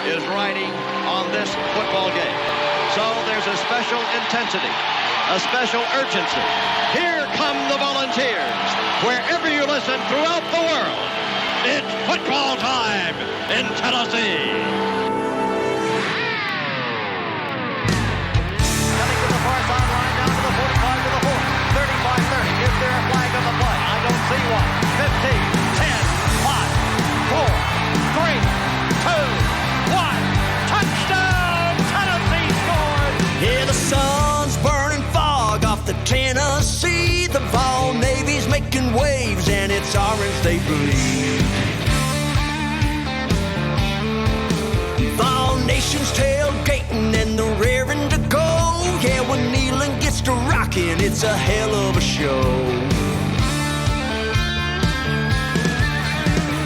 is riding on this football game. So there's a special intensity, a special urgency. Here come the Volunteers. Wherever you listen throughout the world, it's football time in Tennessee. Coming to the far sideline, down to the 45 to the 40, 35-30. Is there a flag on the play? I don't see one. 15, 10, 5, 4, 3, 2, 1. Touchdown! Tennessee scored! Yeah, the sun's burning fog off the Tennessee. The Vol Navy's making waves, and it's orange they bleed. Vol Nation's tailgating, and they're raring to go. Yeah, when Neyland gets to rocking, it's a hell of a show.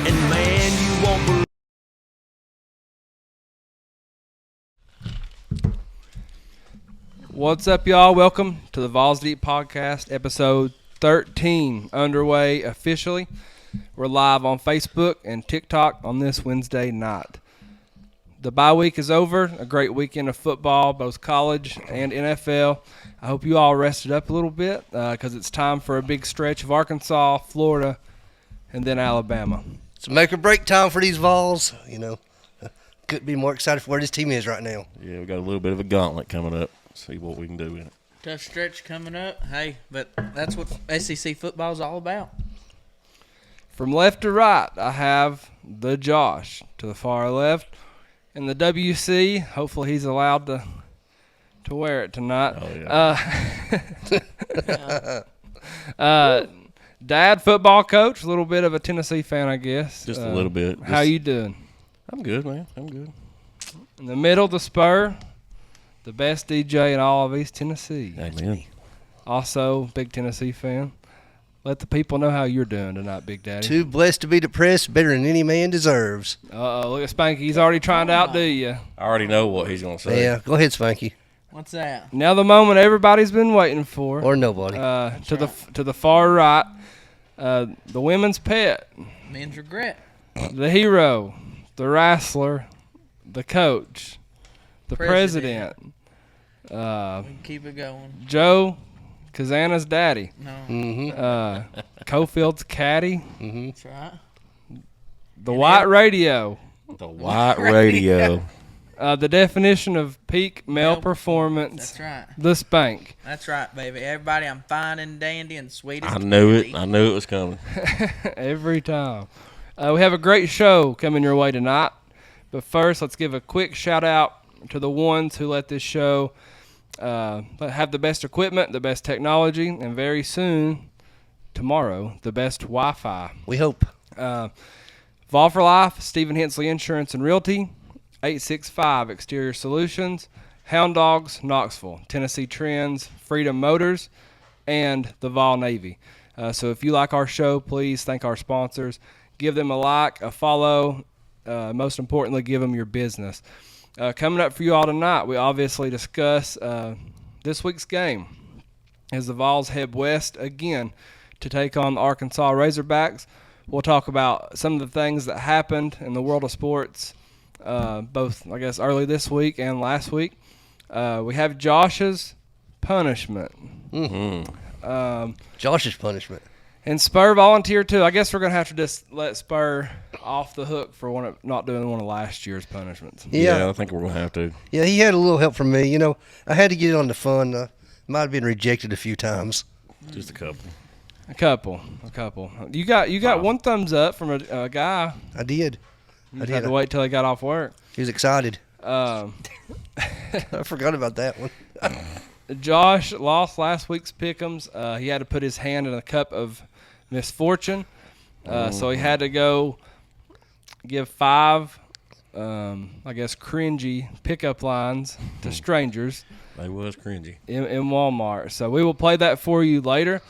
And man, you won't believe. What's up, y'all? Welcome to the Vols Deep Podcast, episode 13, underway officially. We're live on Facebook and TikTok on this Wednesday night. The bye week is over, a great weekend of football, both college and NFL. I hope you all rested up a little bit because it's time for a big stretch of Arkansas, Florida, and then Alabama. It's make or break time for these Vols. You know, couldn't be more excited for where this team is right now. Yeah, we got a little bit of a gauntlet coming up. See what we can do in it. Tough stretch coming up. Hey, but that's what SEC football is all about. From left to right, I have the Josh to the far left. And the WC, hopefully he's allowed to wear it tonight. Oh, yeah. Dad, football coach, a little bit of a Tennessee fan, I guess. Just a little bit. How you doing? I'm good, man. I'm good. In the middle, the Spur, the best DJ in all of East Tennessee. Amen. Also, big Tennessee fan. Let the people know how you're doing tonight, Big Daddy. Too blessed to be depressed, better than any man deserves. Uh-oh, look at Spanky. He's already trying to outdo you. I already know what he's going to say. Yeah, go ahead, Spanky. What's that? Now the moment everybody's been waiting for. Or nobody. To the far right, the women's pet, Men's regret. the hero, the wrestler, the coach, the president. We can keep it going. Joe, Kazana's daddy. No. Cofield's caddy. That's right. The white radio. The white radio. The definition of peak male performance. That's right. The Spank. That's right, baby. Everybody, I'm fine and dandy and sweet as I knew candy. it. I knew it was coming. Every time. We have a great show coming your way tonight. But first, let's give a quick shout out to the ones who let this show have the best equipment, the best technology, and very soon, tomorrow, the best Wi-Fi. We hope. Vol for Life, Stephen Hensley Insurance and Realty, 865 Exterior Solutions, Hound Dogs, Knoxville, Tennessee Trends, Freedom Motors, and the Vol Navy. So if you like our show, please thank our sponsors. Give them a like, a follow. Most importantly, give them your business. Coming up for you all tonight, we obviously discuss this week's game as the Vols head west again to take on the Arkansas Razorbacks. We'll talk about some of the things that happened in the world of sports, both, I guess, early this week and last week. We have Josh's punishment. Josh's punishment. And Spur volunteered too. I guess we're going to have to just let Spur off the hook for not doing one of last year's punishments. Yeah. I think we're going to have to. Yeah, he had a little help from me. You know, I had to get it on the fun. Might have been rejected a few times. Just a couple. A couple. You got one thumbs up from a guy. I did. You had to wait till he got off work. He was excited. Um, I forgot about that one. Josh lost last week's pick'ems. He had to put his hand in a cup of misfortune. So he had to go give 5, I guess, cringy pickup lines to strangers. They was cringy. In Walmart. So we will play that for you later.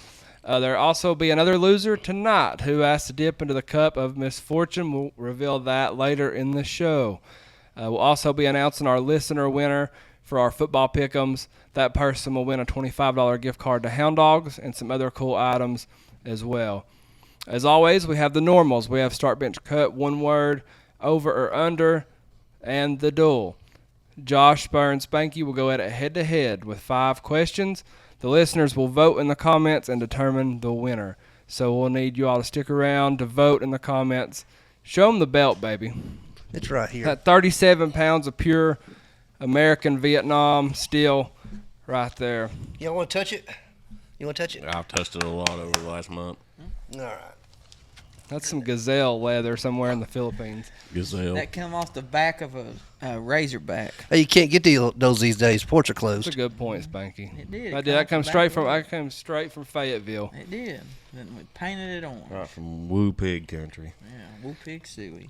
There'll also be another loser tonight who has to dip into the cup of misfortune. We'll reveal that later in the show. We'll also be announcing our listener winner for our football pick'ems. That person will win a $25 gift card to Hound Dogs and some other cool items as well. As always, we have the normals. We have start, bench, cut, one word, over or under, and The Duel. Josh, Spur, and Spanky will go at it head-to-head with 5 questions. The listeners will vote in the comments and determine the winner. So we'll need you all to stick around to vote in the comments. Show them the belt, baby. It's right here. That 37 pounds of pure American Vietnam steel right there. You want to touch it? You want to touch it? I've touched it a lot over the last month. All right. That's some gazelle leather somewhere in the Philippines. Gazelle. That come off the back of a razorback. Hey, you can't get those these days. Ports are That's a closed. good point, Spanky. It did. I It did. I come come off the straight back from. of I it. came straight from Fayetteville. It did. Then we painted it on. Right from Woo Pig Country. Yeah, Woo Pig Suey.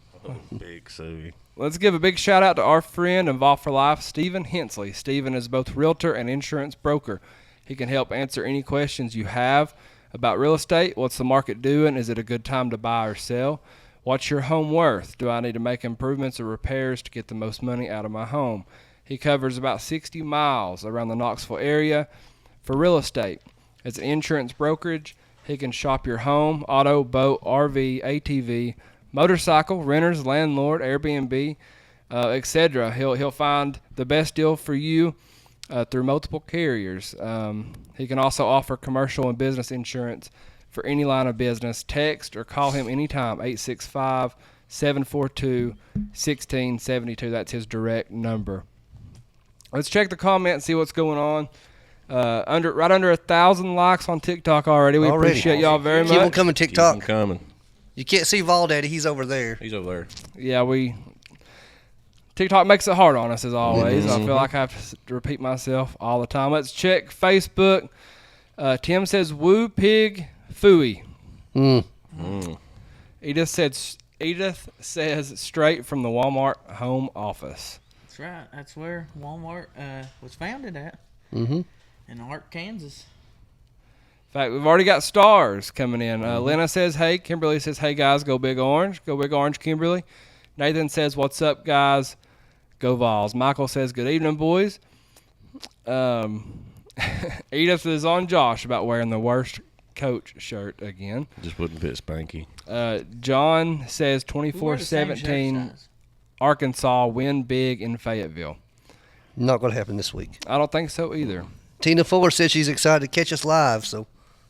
Big Suey. Let's give a big shout out to our friend and Vol for Life, Stephen Hensley. Stephen is both realtor and insurance broker. He can help answer any questions you have about real estate. What's the market doing? Is it a good time to buy or sell? What's your home worth? Do I need to make improvements or repairs to get the most money out of my home? He covers about 60 miles around the Knoxville area for real estate. As an insurance brokerage, he can shop your home, auto, boat, RV, ATV, motorcycle, renters, landlord, Airbnb, etc. He'll find the best deal for you through multiple carriers. He can also offer commercial and business insurance for any line of business. Text or call him anytime, 865-742-1672. That's his direct number. Let's check the comments and see what's going on. Right under 1,000 likes on TikTok already. We Already. appreciate y'all very Keep on much. coming, Keep TikTok. them coming. You can't see Vol Daddy. He's over there. He's over there. Yeah, TikTok makes it hard on us as always. I feel like I have to repeat myself all the time. Let's check Facebook. Tim says Woo Pig Fooey. Edith says straight from the Walmart home office. That's right. That's where Walmart was founded at. Mm-hmm. In Art, Kansas. In fact, we've already got stars coming in. Lena says, hey. Kimberly says, hey, guys, go Big Orange. Go Big Orange, Kimberly. Nathan says, what's up, guys? Go Vols. Michael says, good evening, boys. Edith is on Josh about wearing the worst coach shirt again. Just wouldn't fit Spanky. John says We wear the same shirt 24-17 size. Arkansas win big in Fayetteville. Not going to happen this week. I don't think so either. Tina Fuller said she's excited to catch us live, so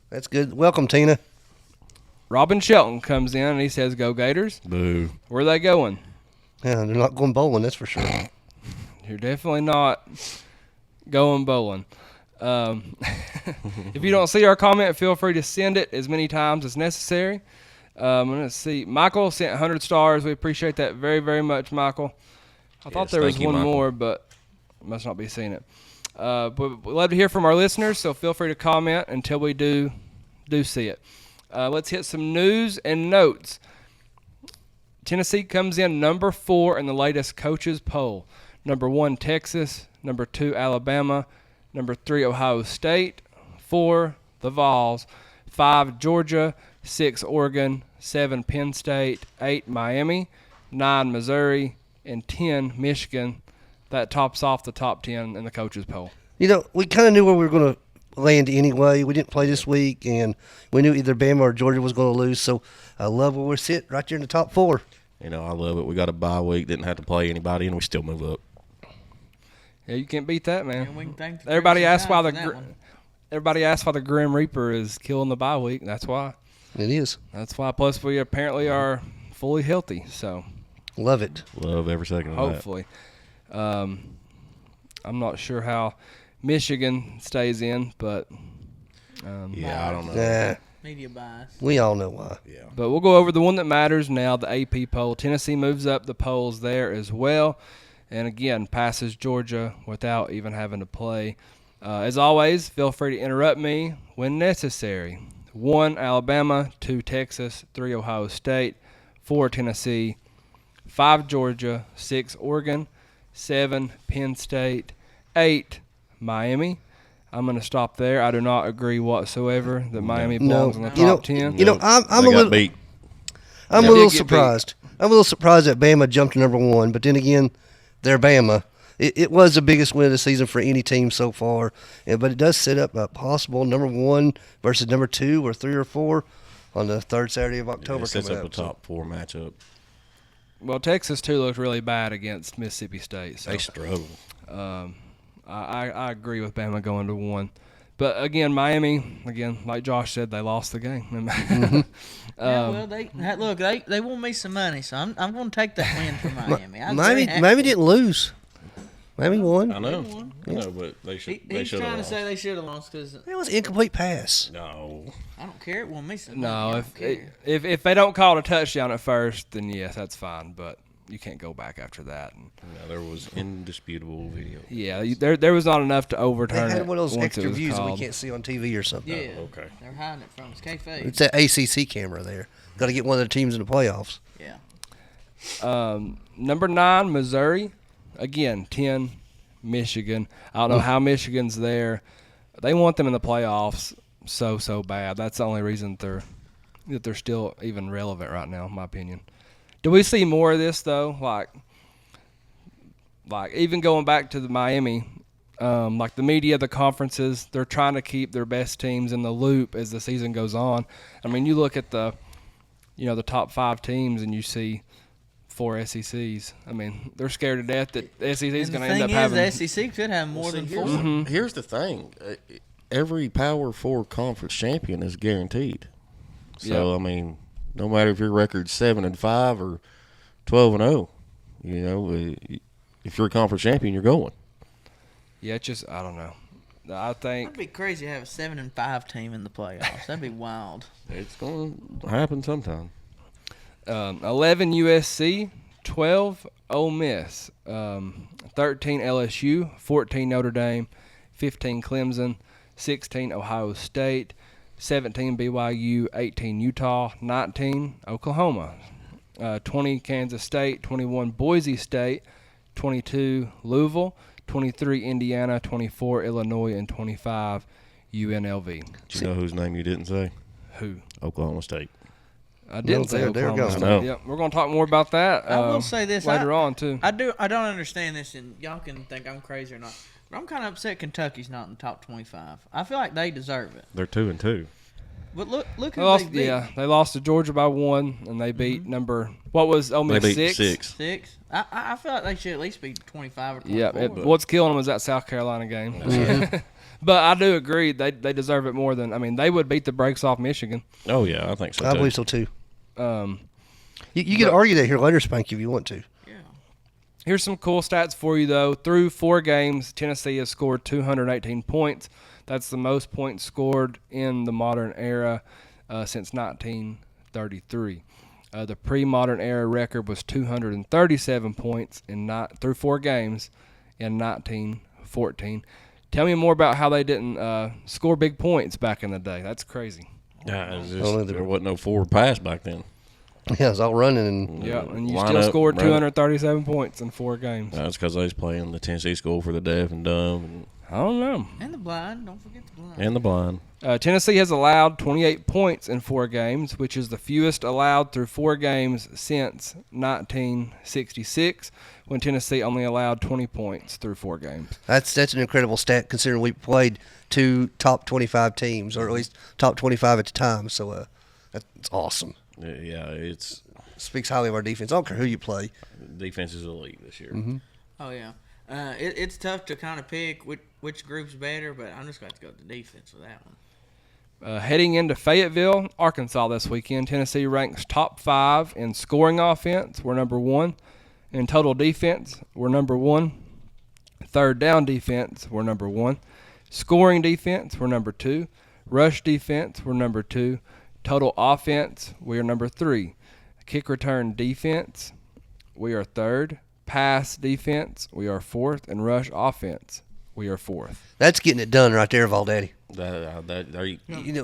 that's good. Welcome, Tina. Robin Shelton comes in and he says, go Gators. Boo. Where are they going? Yeah, they're not going bowling, that's for sure. You're definitely not going bowling. If you don't see our comment, feel free to send it as many times as necessary. Let's see. Michael sent 100 stars. We appreciate that very, very much, Michael. I thought there was thank you, one Michael. more, but must not be seeing it. But we'd love to hear from our listeners, so feel free to comment until we do see it. Let's hit some news and notes. Tennessee comes in number 4 in the latest coaches poll. Number 1, Texas. Number 2, Alabama. Number 3, Ohio State. 4, the Vols. 5, Georgia. 6, Oregon. 7, Penn State. 8, Miami. 9, Missouri. And 10, Michigan. That tops off the top 10 in the coaches poll. You know, we kind of knew where we were going to land anyway. We didn't play this week, and we knew either Bama or Georgia was going to lose. So I love where we're sitting right there in the top 4. You know, I love it. We got a bye week, didn't have to play anybody, and we still move up. Yeah, you can't beat that, man. And we can thank the Everybody Crimson asks why Tide the for that one. everybody asks why the Grim Reaper is killing the bye week. That's why. It is. That's why. Plus, we apparently are fully healthy. So Love it. Love every second of that. hopefully, I'm not sure how Michigan stays in, but Yeah, I don't know. Nah, Media bias. we all know why. Yeah. But we'll go over the one that matters now, the AP poll. Tennessee moves up the polls there as well. And again, passes Georgia without even having to play. As always, feel free to interrupt me when necessary. 1, Alabama. 2, Texas. 3, Ohio State. 4, Tennessee. 5, Georgia. 6, Oregon. 7, Penn State. 8, Miami. I'm going to stop there. I do not agree whatsoever that Miami belongs in the You know- top 10. You know, I'm They a got little beat. I'm They a little did get surprised. I'm a little surprised that Bama jumped to number 1, but then again, they're Bama. It was the biggest win of the season for any team so far, but it does set up a possible number 1 versus number 2 or 3 or 4 on the third Saturday of October It sets coming up a up. So, top 4 matchup. Well, Texas too looked really bad against Mississippi State. So They struggle. I agree with Bama going to 1. But again, Miami, like Josh said, they lost the game. Well, they want me some money, so I'm going to take that win for Miami. Miami didn't lose. Miami won. I know, but they should. They He's should trying have to lost. say they should have lost because It was an incomplete pass. No, I don't care. It won me some No, money. I don't care. if they don't call it a touchdown at first, then yes, that's fine. But you can't go back after that. And, no, there was indisputable video. yeah, there was not enough to They overturn had it one of those once extra it was views that we called. can't see on TV or something. Yeah. Okay. They're hiding it from us. Kayfabe. It's that ACC camera there. Got to get one of the teams in the playoffs. Yeah. Number 9, Missouri. Again, 10, Michigan. I don't know how Michigan's there. They want them in the playoffs so bad. That's the only reason that they're still even relevant right now, in my opinion. Do we see more of this though? Like even going back to the Miami, like the media, the conferences, they're trying to keep their best teams in the loop as the season goes on. I mean, you look at the top 5 teams and you see 4 SECs. I mean, they're scared to death that the SEC is And going the to end thing up is, having. the SEC could have more than 4. Here's the thing: every Power 4 conference champion is guaranteed. So Yep. I mean, no matter if your record's 7-5 or 12-0, if you're a conference champion, you're going. Yeah, it's just I don't know. I think That'd be crazy to have a 7-5 team in the playoffs. That'd be wild. It's going to happen sometime. 11 USC, 12 Ole Miss, 13 LSU, 14 Notre Dame, 15 Clemson, 16 Ohio State, 17 BYU, 18 Utah, 19 Oklahoma, 20 Kansas State, 21 Boise State, 22 Louisville, 23 Indiana, 24 Illinois, and 25 UNLV. Do you know whose name you didn't say? Who? Oklahoma State. I didn't say there it Oklahoma goes. State. I know. Yep, we're going to talk more about that. I will say this later on too. I don't understand this, and y'all can think I'm crazy or not. But I'm kind of upset Kentucky's not in the top 25. I feel like they deserve it. They're 2-2. But look They who lost, they beat. yeah, they lost to Georgia by 1, and they beat number what was Ole They Miss beat 6? 6. I feel like they should at least be 25 or 24. Yeah, what's killing them is that South Carolina game. But I do agree they deserve it more than they would beat the brakes off Michigan. Oh yeah, I think so. I too. believe so too. Um, You can argue that here later, Spanky, if you want to. Yeah. Here's some cool stats for you though. Through 4 games, Tennessee has scored 218 points. That's the most points scored in the modern era since 1933. The pre-modern era record was 237 points through 4 games in 1914. Tell me more about how they didn't score big points back in the day. That's crazy. Yeah, it's Only just, the- there wasn't no forward pass back then. Yeah, it's all running and Yeah, and you Line still up, scored run it. 237 points in 4 games. That's because they was playing the Tennessee School for the Deaf and Dumb I don't know. And the blind. Don't forget the blind. and the blind. Tennessee has allowed 28 points in 4 games, which is the fewest allowed through 4 games since 1966, when Tennessee only allowed 20 points through 4 games. that's an incredible stat considering we played 2 top 25 teams, or at least top 25 at the time. So that's awesome. Yeah, it's Speaks highly of our defense. I don't care who you play. defense is elite this year. Oh, yeah. It's tough to kind of pick which group's better, but I'm just going to go with the defense for that one. Heading into Fayetteville, Arkansas this weekend, Tennessee ranks top 5 in scoring offense. We're number 1. In total defense, we're number 1. Third down defense, we're number 1. Scoring defense, we're number 2. Rush defense, we're number 2. Total offense, we are number 3. Kick return defense, we are 3rd. Pass defense, we are 4th. And rush offense, we are 4th. That's getting it done right there, Valdaddy. That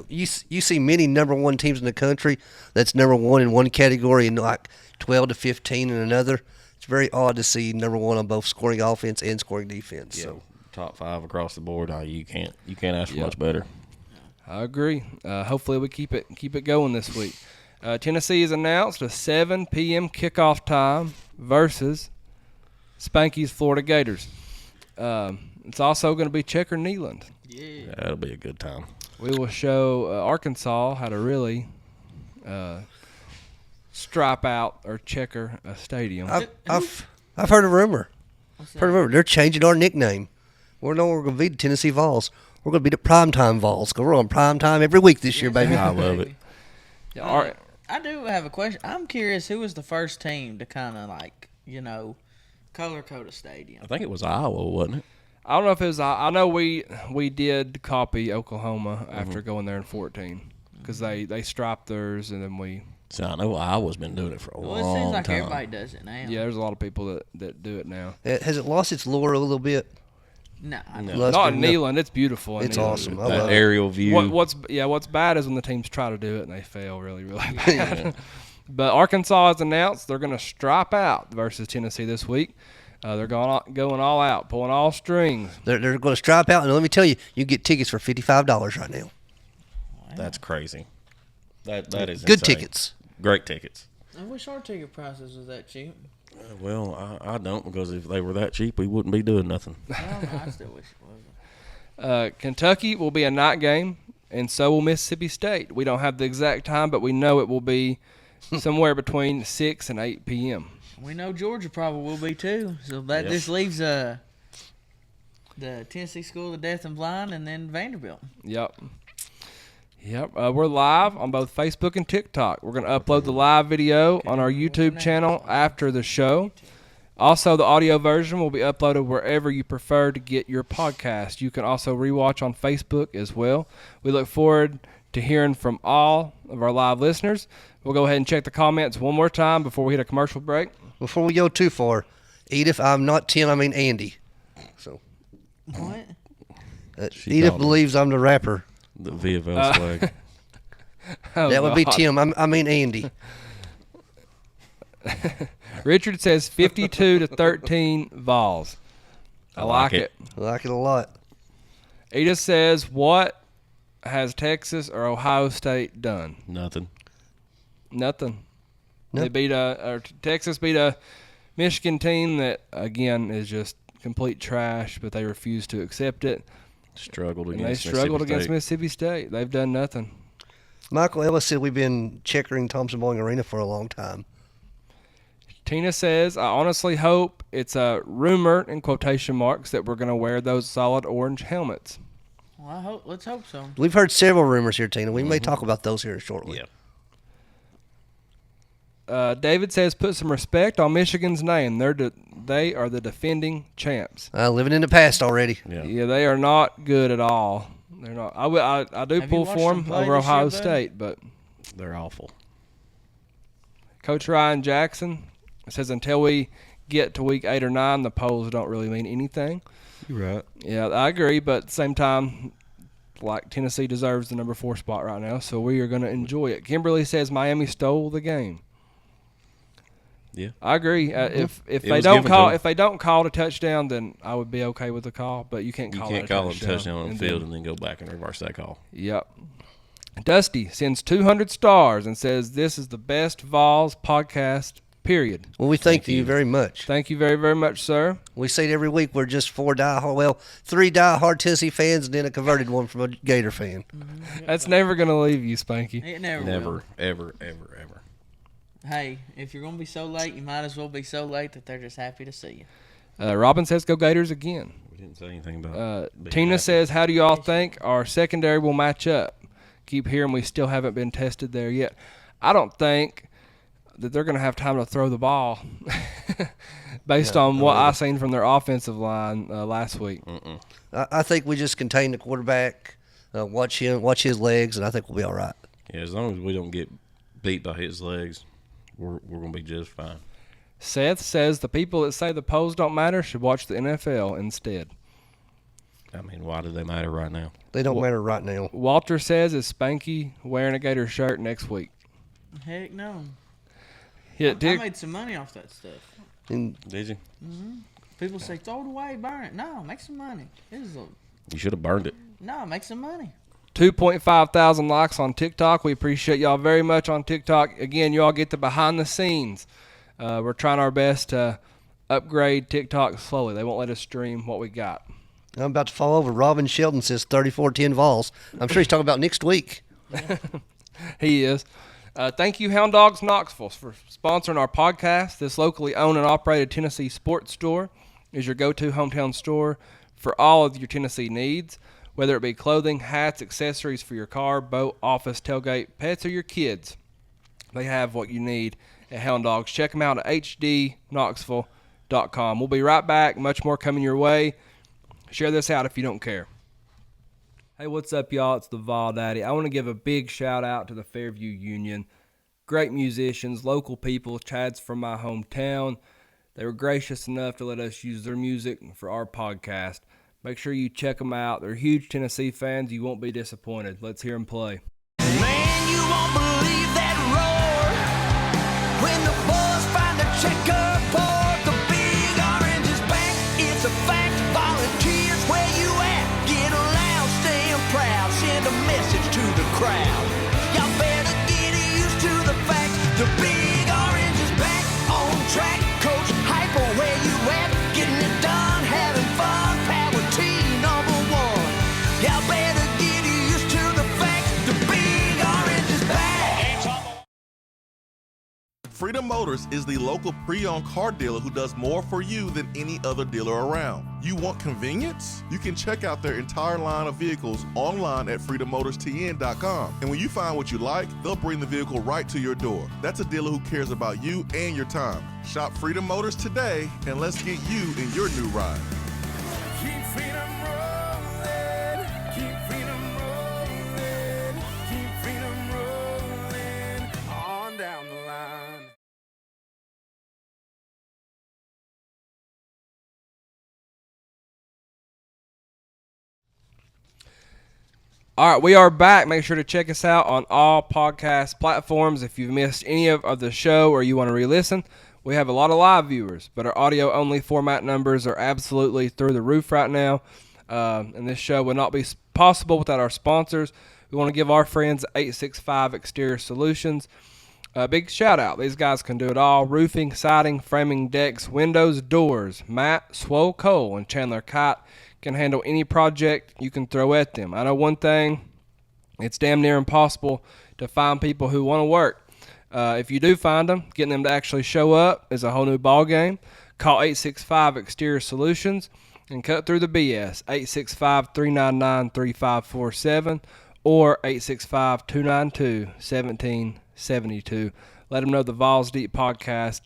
You see many number 1 teams in the country that's number 1 in one category and like 12 to 15 in another. It's very odd to see number 1 on both scoring offense and scoring defense. yeah, So top 5 across the board. You can't ask for Yep. much better. I agree. Hopefully we keep it going this week. Tennessee has announced a 7 p.m. kickoff time versus Spanky's Florida Gators. It's also going to be Checker Neyland. Yeah. That'll be a good time. We will show Arkansas how to really stripe out or checker a stadium. I've heard a rumor. What's Heard a rumor. They're changing our nickname. We're no longer going to be the Tennessee Vols. We're going to be the Primetime Vols. 'Cause we're on primetime every week this year, baby. I love it. Yeah, our- I do have a question. I'm curious, who was the first team to kind of color code a stadium? I think it was Iowa, wasn't it? I don't know if it was. I know we did copy Oklahoma after going there in 14 because they striped theirs and then we. So I know Iowa's been doing it for a Well, it long seems like time. everybody does it now. Yeah, there's a lot of people that do it now. Has it lost its lure a little bit? No, I No. don't. Luster? Not in Neyland. It's beautiful. in It's Neyland. awesome. I That love it. aerial view. What's bad is when the teams try to do it and they fail really bad. But Arkansas has announced they're going to stripe out versus Tennessee this week. They're going all out, pulling all strings. They're going to stripe out, and let me tell you, you get tickets for $55 right now. That's crazy. That is Good insane. tickets. Great tickets. I wish our ticket prices was that cheap. Well, I don't, because if they were that cheap, we wouldn't be doing nothing. I still wish it wasn't. Kentucky will be a night game, and so will Mississippi State. We don't have the exact time, but we know it will be somewhere between 6 and 8 p.m. We know Georgia probably will be too. So that Yes. just leaves the Tennessee School of Deaf and Blind and then Vanderbilt. Yep. We're live on both Facebook and TikTok. We're going to upload the live video on our YouTube channel after the show. Also, the audio version will be uploaded wherever you prefer to get your podcast. You can also rewatch on Facebook as well. We look forward to hearing from all of our live listeners. We'll go ahead and check the comments one more time before we hit a commercial break. Before we go too far, Edith, I'm not Tim, I mean Andy. So What? She Edith called him. believes I'm the rapper. The VFL swag. Oh, That would be God. Tim. I mean Andy. Richard says 52-13 Vols. I like it. I like it a lot. Edith says, what has Texas or Ohio State done? Nothing. Nothing. Nope. They beat Texas beat a Michigan team that again is just complete trash, but they refuse to accept it. Struggled And they against struggled Mississippi against State. Mississippi State. They've done nothing. Michael Ellis said we've been checkering Thompson Bowling Arena for a long time. Tina says, I honestly hope it's a rumor in quotation marks that we're going to wear those solid orange helmets. Well, let's hope so. We've heard several rumors here, Tina. We may talk about those here shortly. Yeah. David says, put some respect on Michigan's name. They are the defending champs. Living in the past already. Yeah. Yeah, they are not good at all. They're not. I do Have pull you watched for them them play over this year, Ohio bud? State, but They're awful. Coach Ryan Jackson says until we get to week 8 or 9, the polls don't really mean anything. You're right. Yeah, I agree, but at the same time, like Tennessee deserves the number 4 spot right now, so we are going to enjoy it. Kimberly says Miami stole the game. Yeah. I agree. If It they was don't given to call them. if they don't call it a touchdown, then I would be okay with the call. But you can't You call can't it call a it a touchdown on the and field then- and then go back and reverse that call. Yep. Dusty sends 200 stars and says this is the best Vols podcast. Period. Well, we thank Thank you you. very much. Thank you very, very much, sir. We say it every week. We're just three diehard Tennessee fans and then a converted one from a Gator fan. That's never gonna leave you, Spanky. It never will. Never, ever, ever, ever. Hey, if you're going to be so late, you might as well be so late that they're just happy to see you. Robin says go Gators again. We didn't say anything about being Tina happy. says, how do y'all think our secondary will match up? Keep hearing we still haven't been tested there yet. I don't think that they're going to have time to throw the ball based on what I seen from their offensive line last week. I think we just contain the quarterback, watch his legs, and I think we'll be all right. Yeah, as long as we don't get beat by his legs, we're going to be just fine. Seth says the people that say the polls don't matter should watch the NFL instead. I mean, why do they matter right now? They don't matter right now. Walter says, is Spanky wearing a Gator shirt next week? Heck no. Yeah, I Dick. made some money off that stuff. And Did you? People say, throw it away, burn it. No, make some money. You should have burned it. No, make some money. 2.5 thousand likes on TikTok. We appreciate y'all very much on TikTok. Again, y'all get the behind the scenes. We're trying our best to upgrade TikTok slowly. They won't let us stream what we got. I'm about to fall over. Robin Shelton says 34-10 Vols. I'm sure he's talking about next week. He is. Thank you, Hound Dogs Knoxville, for sponsoring our podcast. This locally owned and operated Tennessee sports store is your go-to hometown store for all of your Tennessee needs, whether it be clothing, hats, accessories for your car, boat, office, tailgate, pets, or your kids. They have what you need at Hound Dogs. Check them out at hdknoxville.com. We'll be right back. Much more coming your way. Share this out if you don't care. Hey, what's up, y'all? It's the Vol Daddy. I want to give a big shout out to the Fairview Union. Great musicians, local people. Chad's from my hometown. They were gracious enough to let us use their music for our podcast. Make sure you check them out. They're huge Tennessee fans. You won't be disappointed. Let's hear them play. Man, you won't believe that roar when the boys find the checkerboard. The big orange is back. It's a fact. Volunteers, where you at? Get loud, staying proud. Send a message to the crowd. Y'all better get used to the fact. The big orange is back on track. Coach Hyper, where you at? Getting it done, having fun. Power team #1. Y'all better get used to the fact. The big orange is back. Freedom Motors is the local pre-owned car dealer who does more for you than any other dealer around. You want convenience? You can check out their entire line of vehicles online at freedommotors.tn.com. And when you find what you like, they'll bring the vehicle right to your door. That's a dealer who cares about you and your time. Shop Freedom Motors today, and let's get you in your new ride. Keep freedom rolling, keep freedom rolling, keep freedom rolling on down the line. All right, we are back. Make sure to check us out on all podcast platforms. If you've missed any of the show or you want to re-listen, we have a lot of live viewers, but our audio-only format numbers are absolutely through the roof right now, and this show would not be possible without our sponsors. We want to give our friends at 865 Exterior Solutions a big shout-out. These guys can do it all: roofing, siding, framing, decks, windows, doors. Matt Swole Cole and Chandler Kite can handle any project you can throw at them. I know one thing, it's damn near impossible to find people who want to work. If you do find them, getting them to actually show up is a whole new ball game. Call 865 Exterior Solutions and cut through the BS. 865-399-3547 or 865-292-1772. Let them know the Vols Deep Podcast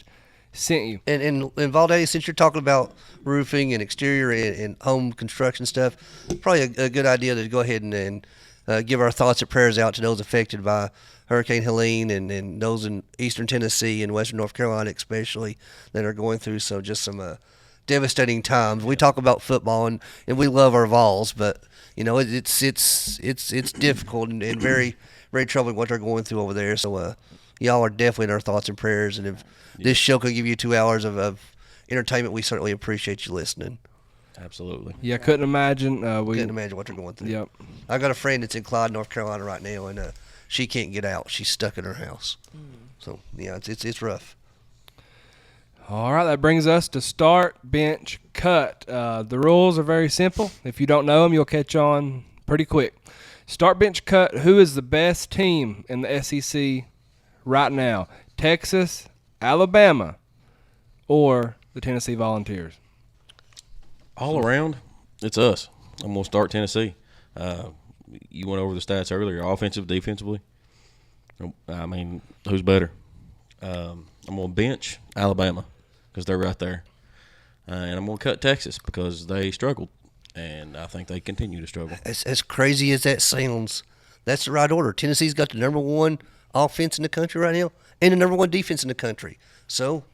sent you. And Valdes, since you're talking about roofing and exterior and home construction stuff, probably a good idea to go ahead and give our thoughts and prayers out to those affected by Hurricane Helene and those in eastern Tennessee and western North Carolina especially that are going through some devastating times. We talk about football and we love our Vols, but you know it's difficult and very, very troubling what they're going through over there. So y'all are definitely in our thoughts and prayers, and if this show can give you 2 hours of entertainment, we certainly appreciate you listening. Absolutely. Yeah, couldn't imagine. Couldn't imagine what they're going through. Yep. I got a friend that's in Clyde, North Carolina right now, and she can't get out. She's stuck in her house. So yeah, it's rough. All right, that brings us to start, bench, cut. The rules are very simple. If you don't know them, you'll catch on pretty quick. Start, bench, cut. Who is the best team in the SEC right now? Texas, Alabama, or the Tennessee Volunteers? All around, it's us. I'm going to start Tennessee. You went over the stats earlier, offensive, defensively. I mean, who's better? I'm going to bench Alabama because they're right there. And I'm going to cut Texas because they struggled, and I think they continue to struggle. As crazy as that sounds, that's the right order. Tennessee's got the #1 offense in the country right now and the #1 defense in the country. So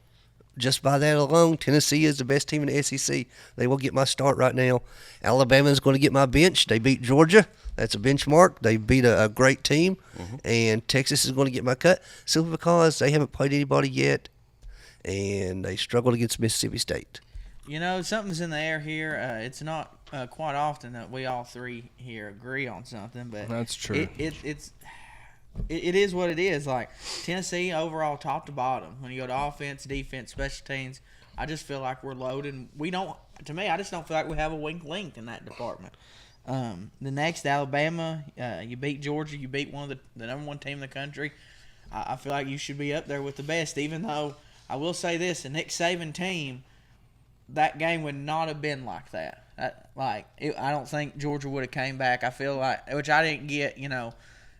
just by that alone, Tennessee is the best team in the SEC. They will get my start right now. Alabama is going to get my bench. They beat Georgia. That's a benchmark. They beat a great team. And Texas is going to get my cut simply because they haven't played anybody yet, and they struggled against Mississippi State. You know, something's in the air here. It's not quite often that we all three here agree on something, but That's true. It is what it is. Like, Tennessee overall, top to bottom, when you go to offense, defense, special teams, I just feel like we're loaded. To me, I just don't feel like we have a weak link in that department. The next, Alabama, you beat Georgia, you beat one of the #1 team in the country. I feel like you should be up there with the best. Even though I will say this, the Nick Saban team, that game would not have been like that. I don't think Georgia would have came back. I feel like, which I didn't get.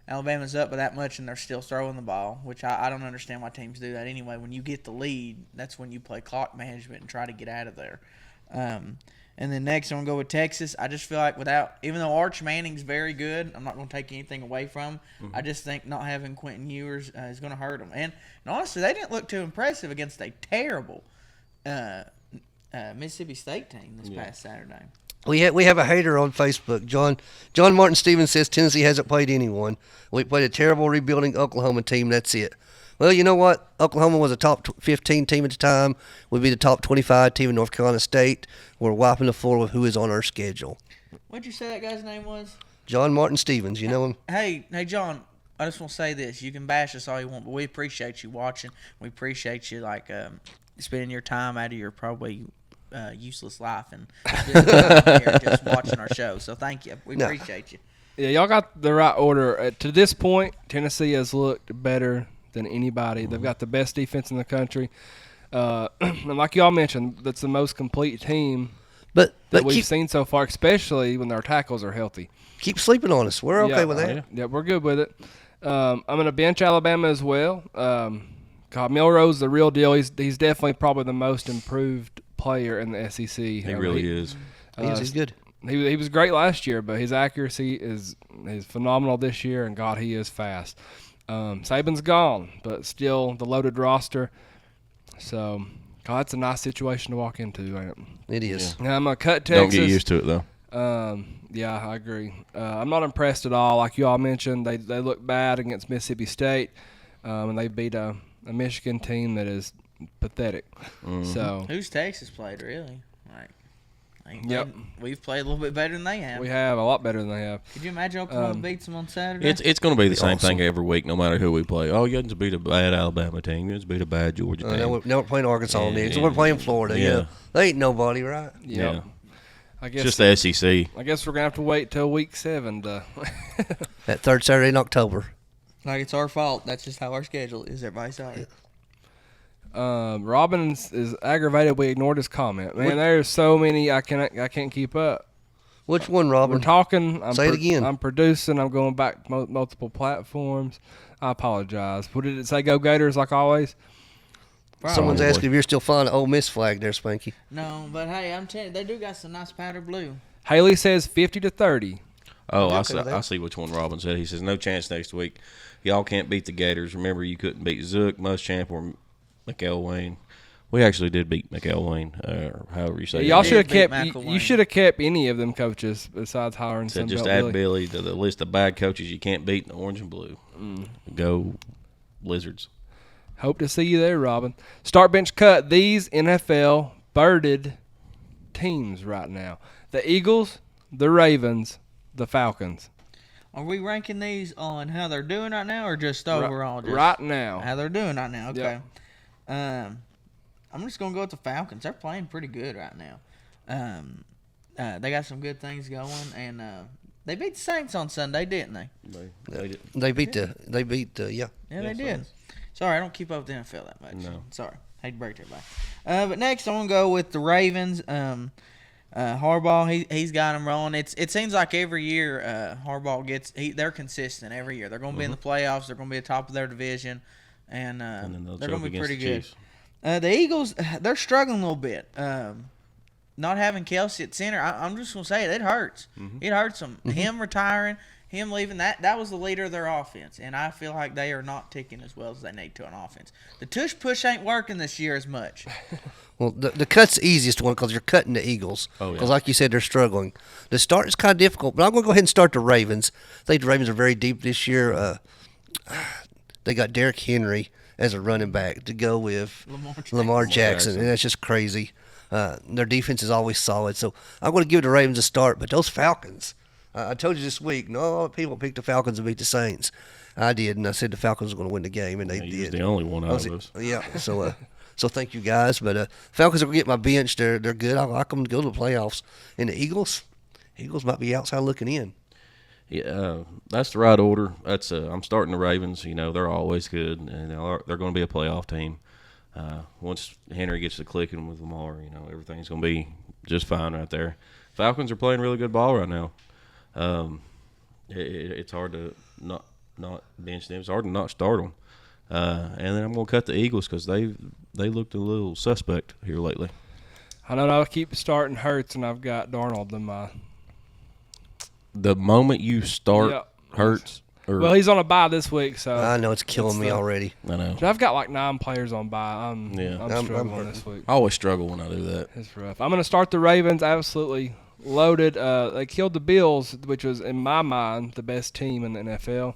Alabama's up by that much and they're still throwing the ball, which I don't understand why teams do that anyway. When you get the lead, that's when you play clock management and try to get out of there. And then next, I'm going to go with Texas. I just feel like even though Arch Manning's very good, I'm not going to take anything away from him. Mm-hmm. I just think not having Quentin Ewers is going to hurt them. And honestly, they didn't look too impressive against a terrible Mississippi State team this past Saturday. We have a hater on Facebook. John Martin Stevens says Tennessee hasn't played anyone. We played a terrible rebuilding Oklahoma team. That's it. Well, you know what? Oklahoma was a top 15 team at the time. We'd be the top 25 team in North Carolina State. We're wiping the floor with who is on our schedule. What'd you say that guy's name was? John Martin Stevens. You know him? Hey, John. I just want to say this. You can bash us all you want, but we appreciate you watching. We appreciate you spending your time out of your probably useless life and just watching our show. So thank you. We appreciate you. Yeah, y'all got the right order. To this point, Tennessee has looked better than anybody. They've got the best defense in the country. And like y'all mentioned, that's the most complete team that we've seen so far, especially when their tackles are healthy. Keep sleeping on us. We're okay with that. Yeah, we're good with it. I'm going to bench Alabama as well. Milroe's the real deal. He's definitely probably the most improved player in the SEC. He really is. He's good. He was great last year, but his accuracy is phenomenal this year, and God, he is fast. Saban's gone, but still the loaded roster. So, God, that's a nice situation to walk into, ain't it? It is. Now, I'm going to cut Texas. Don't get used to it, though. Yeah, I agree. I'm not impressed at all. Like you all mentioned, they look bad against Mississippi State, and they beat a Michigan team that is pathetic. Mm-hmm. So who's Texas played, really? Yep. We've played a little bit better than they have. We have a lot better than they have. Could you imagine Oklahoma beats them on Saturday? It's going to be the same thing every week, no matter who we play. Oh, you have to beat a bad Alabama team. You have to beat a bad Georgia team. Now we're playing Arkansas next. Yeah. We're playing Florida. Yeah. They ain't nobody, right? Yeah. I guess just the SEC. I guess we're gonna have to wait till week 7 to. That third Saturday in October. Like it's our fault. That's just how our schedule is. Everybody sorry. Robin is aggravated. We ignored his comment. Man, there's so many I can't keep up. Which one, Robin? We're talking. Say it again. I'm producing. I'm going back multiple platforms. I apologize. What did it say? Go Gators, like always. Someone's asking if you're still flying an Ole Miss flag there, Spanky. No, but hey, I'm telling you, they do got some nice powder blue. Haley says 50-30. Oh, I see which one Robin said. He says, no chance next week. Y'all can't beat the Gators. Remember, you couldn't beat Zook, Muschamp, or McElwain. We actually did beat McElwain, or however you say it. Y'all should have kept. You should have kept any of them coaches besides hiring Said some. just add Billy to the list of bad coaches you can't beat in the orange and blue. Go Blizzards. Hope to see you there, Robin. Start bench cut. These NFL birded teams right now: the Eagles, the Ravens, the Falcons. Are we ranking these on how they're doing right now, or just overall? Right now. How they're doing right now. Okay. Yep. I'm just gonna go with the Falcons. They're playing pretty good right now. They got some good things going, and they beat the Saints on Sunday, didn't they? They did. They beat yeah. Yeah, they did. Sorry, I don't keep up with the NFL that much. No. Sorry. Hate to break it, everybody. But next, I'm going to go with the Ravens. Harbaugh, he's got them rolling. It seems like every year Harbaugh they're consistent every year. They're going to be in the playoffs. They're going to be at the top of their division, and then they're going to be pretty good. Chiefs. The Eagles, they're struggling a little bit. Not having Kelsey at center, I'm just going to say it hurts. Mm-hmm. It hurts them. Him retiring, him leaving, that was the leader of their offense, and I feel like they are not ticking as well as they need to on offense. The tush push ain't working this year as much. Well, the cut's the easiest one because you're cutting the Eagles. Oh, Because yeah. like you said, they're struggling. The start is kind of difficult, but I'm going to go ahead and start the Ravens. I think the Ravens are very deep this year. They got Derrick Henry as a running back to go with Lamar Jackson, and that's just crazy. Their defense is always solid, so I'm going to give the Ravens a start. But those Falcons, I told you this week, no people picked the Falcons to beat the Saints. I did, and I said the Falcons were going to win the game, and they He did. was the only one out of us. Yeah, so thank you guys. But Falcons are going to get my bench. They're good. I like them to go to the playoffs. And the Eagles might be outside looking in. Yeah, that's the right order. That's I'm starting the Ravens. You know, they're always good, and they're going to be a playoff team. Once Henry gets to clicking with Lamar, you know, everything's going to be just fine right there. Falcons are playing really good ball right now. It's hard to not bench them. It's hard to not start them. And then I'm going to cut the Eagles because they looked a little suspect here lately. I know I keep starting Hurts, and I've got Darnold in my. The moment you start Yep. Hurts, Well, he's on a bye this week, so I know it's killing me already. I know. I've got like 9 players on bye. I'm I'm struggling hurting. this week. I always struggle when I do that. It's rough. I'm going to start the Ravens absolutely loaded. They killed the Bills, which was, in my mind, the best team in the NFL.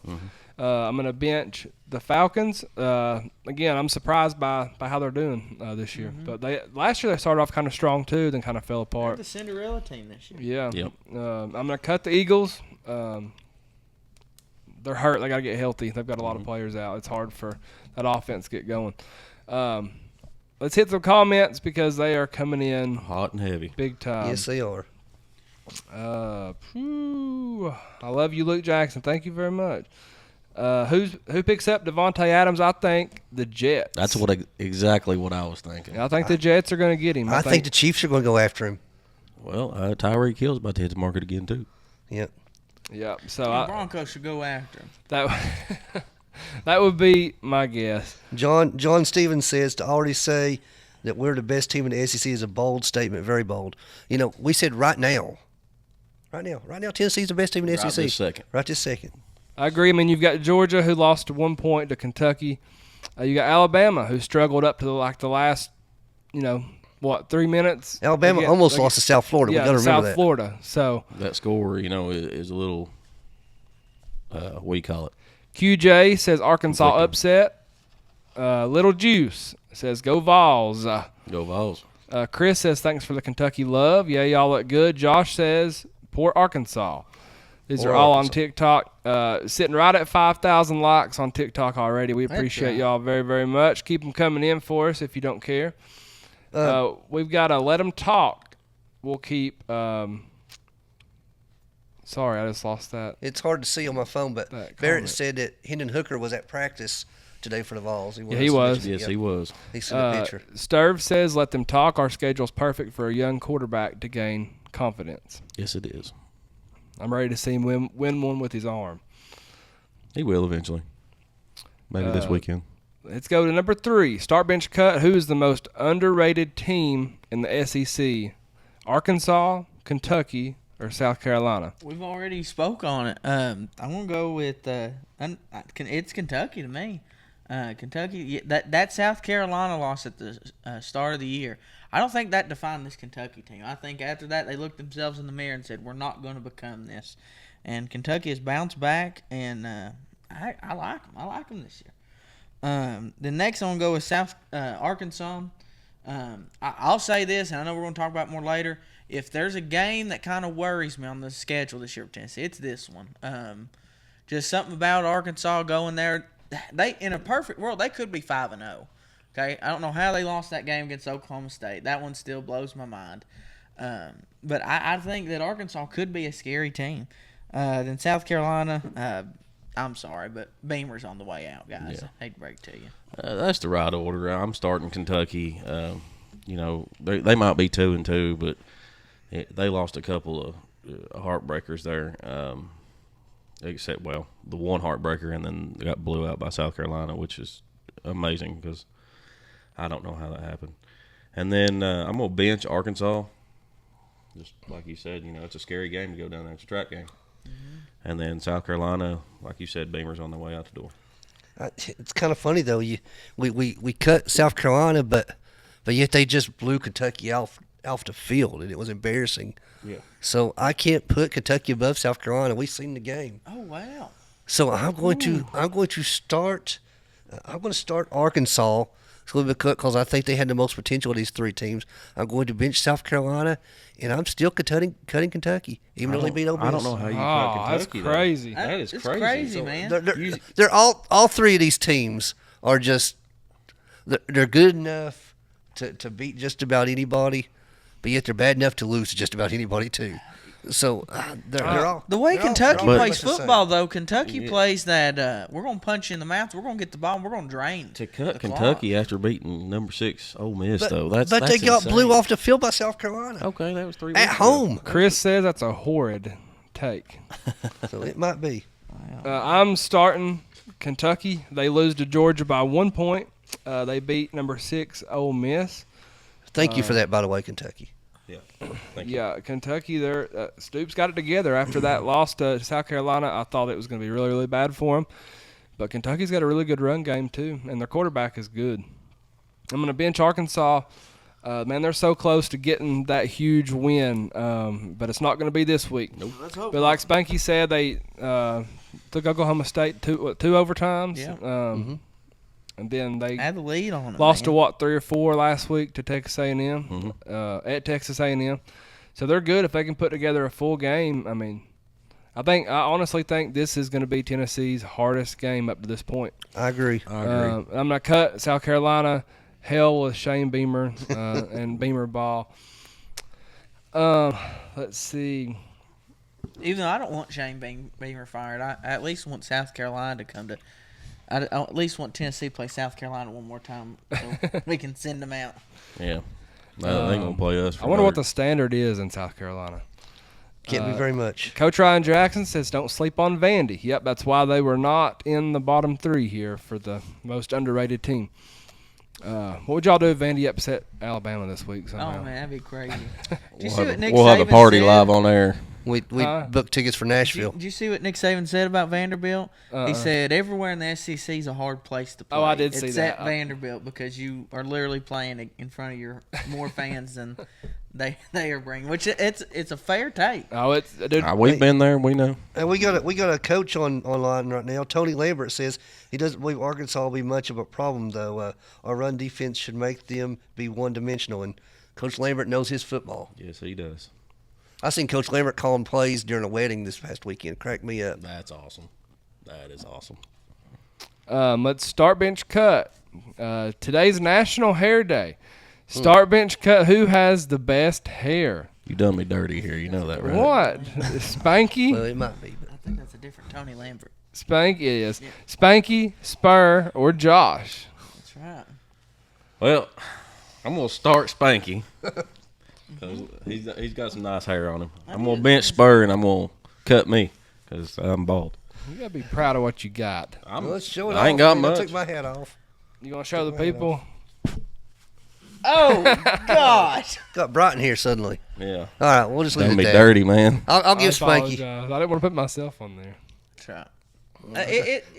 I'm going to bench the Falcons. Again, I'm surprised by how they're doing this year. But last year they started off kind of strong, too, then kind of fell They're apart. the Cinderella team this year. Yeah. Yep. I'm going to cut the Eagles. They're hurt. They got to get healthy. They've got a lot of players out. It's hard for that offense to get going. Let's hit some comments because they are coming in Hot and heavy. big time. Yes, they are. I love you, Luke Jackson. Thank you very much. Who picks up Devontae Adams? I think the Jets. That's exactly what I was thinking. I think the Jets are going to get him. I think the Chiefs are going to go after him. Well, Tyreek Hill's about to hit the market again too. Yep. Yeah. So The Broncos should go after him. that would be my guess. John Stevens says to already say that we're the best team in the SEC is a bold statement, very bold. You know, we said right now, Tennessee's the best team in the Right SEC. this second. Right this second. I agree. I mean, you've got Georgia, who lost 1 point to Kentucky. You got Alabama, who struggled up to the last, 3 minutes. Alabama almost lost to South Florida. Yeah, we got to remember South that. Florida. So That score, is a little, what do you call it? QJ says Arkansas Conflicting. upset. Little Juice says go Vols. Go Vols. Chris says thanks for the Kentucky love. Yeah, y'all look good. Josh says poor Arkansas. These Poor are all on Arkansas. TikTok. Sitting right at 5,000 likes on TikTok already. We appreciate right. y'all very, very much. Keep them coming in for us if you don't care. We've got to let them talk. We'll keep. Sorry, I just lost that. It's hard to see on my phone, but That Barrett comment. said that Hendon Hooker was at practice today for the Vols. Yeah, he was. Yes, Yep. he was. He sent a picture. Sturv says let them talk. Our schedule's perfect for a young quarterback to gain confidence. Yes, it is. I'm ready to see him win one with his arm. He will eventually. Maybe this weekend. Let's go to number 3. Start bench cut. Who is the most underrated team in the SEC? Arkansas, Kentucky, or South Carolina? We've already spoke on it. I'm gonna go with it's Kentucky to me. Kentucky, that South Carolina loss at the start of the year. I don't think that defined this Kentucky team. I think after that they looked themselves in the mirror and said, "We're not going to become this." And Kentucky has bounced back, and I like them. I like them this year. The next I'm gonna go with Arkansas. I'll say this, and I know we're going to talk about it more later. If there's a game that kind of worries me on the schedule this year for Tennessee, it's this one. Just something about Arkansas going there. They, in a perfect world, they could be 5-0. Okay, I don't know how they lost that game against Oklahoma State. That one still blows my mind. But I think that Arkansas could be a scary team. Then South Carolina, I'm sorry, but Beamer's on the way out, guys. Yeah. I hate to break it to you. That's the right order. I'm starting Kentucky. They might be 2-2, but they lost a couple of heartbreakers there. Except, the one heartbreaker, and then they got blew out by South Carolina, which is amazing because I don't know how that happened. And then I'm going to bench Arkansas. Just like you said, it's a scary game to go down there. It's a trap game. Mm-hmm. And then South Carolina, like you said, Beamer's on the way out the door. It's kind of funny though. We cut South Carolina, but yet they just blew Kentucky off the field, and it was embarrassing. Yeah. So I can't put Kentucky above South Carolina. We've seen the game. Oh, wow. So I'm going to start Arkansas because I think they had the most potential of these 3 teams. I'm going to bench South Carolina, and I'm still cutting Kentucky, even though they beat Ole Miss. I don't know how you Oh, cut that's Kentucky. though. crazy. That is It's crazy. crazy, man. They're all 3 of these teams are just they're good enough to beat just about anybody. but yet they're bad enough to lose to just about anybody too. So they're all The way they're all- Kentucky they're all plays much the same. football, though, Kentucky plays that we're going to punch you in the mouth, we're going to get the ball, and we're going to drain. To cut the Kentucky clock. after beating number 6 Ole Miss, But, though, that's but they that's got insane. blew off the field by South Carolina Okay, that was 3 at weeks ago. home. Chris says that's a horrid take. So it might be. I'm starting Kentucky. They lose to Georgia by 1 point. They beat number 6 Ole Miss. Thank you for that, by the way, Kentucky. Yeah, thank you. Yeah, Kentucky. Stoops got it together after that loss to South Carolina. I thought it was going to be really, really bad for them, but Kentucky's got a really good run game too, and their quarterback is good. I'm going to bench Arkansas. Man, they're so close to getting that huge win, but it's not going to be this week. Nope. Let's hope. But like Spanky said, they took Oklahoma State two overtimes. Yeah. And then they Had the lead on them. lost to man. what 3 or 4 last week to Texas A&M at Texas A&M. So they're good if they can put together a full game. I mean, I honestly think this is going to be Tennessee's hardest game up to this point. I agree. I'm going to cut South Carolina. Hell with Shane Beamer and Beamer ball. Let's see. Even though I don't want Shane Beamer fired, I at least want South Carolina to come to. I at least want Tennessee to play South Carolina one more time so we can send them out. Yeah. No, they ain't going to play us. I wonder what the standard is in South Carolina. Can't be very much. Coach Ryan Jackson says don't sleep on Vandy. Yep, that's why they were not in the bottom 3 here for the most underrated team. What would y'all do if Vandy upset Alabama this week somehow? Oh man, that'd be crazy. Did you We'll see what Nick have a Saban party said? live on air. We booked tickets for Nashville. Did you see what Nick Saban said about Vanderbilt? He said everywhere in the SEC is a hard place to play. Oh, I did see except that. Vanderbilt because you are literally playing in front of your more fans than they are bringing. Which it's a fair take. Oh, it's dude. We've been there. We know. And we got a coach online right now. Tony Lambert says he doesn't believe Arkansas will be much of a problem though. Our run defense should make them be one-dimensional, and Coach Lambert knows his football. Yes, he does. I seen Coach Lambert calling plays during a wedding this past weekend. Cracked me up. That's awesome. That is awesome. Let's start bench cut. Today's National Hair Day. Start bench cut. Who has the best hair? You done me dirty here. You know that, right? What? Spanky? Well, it might be. But I think that's a different Tony Lambert. Spanky is. Spanky, Spur, or Josh? That's right. Well, I'm gonna start Spanky because he's got some nice hair on him. I'm gonna bench Spur and I'm gonna cut me because I'm bald. You gotta be proud of what you got. well, let's show it I ain't off, got man. much. I took my hat off. You gonna show the people? Oh God! Got bright in here suddenly. Yeah, All right, we'll just leave done it me at that. dirty, man. I'll give I Spanky. apologize. I didn't want to put myself on there. That's right.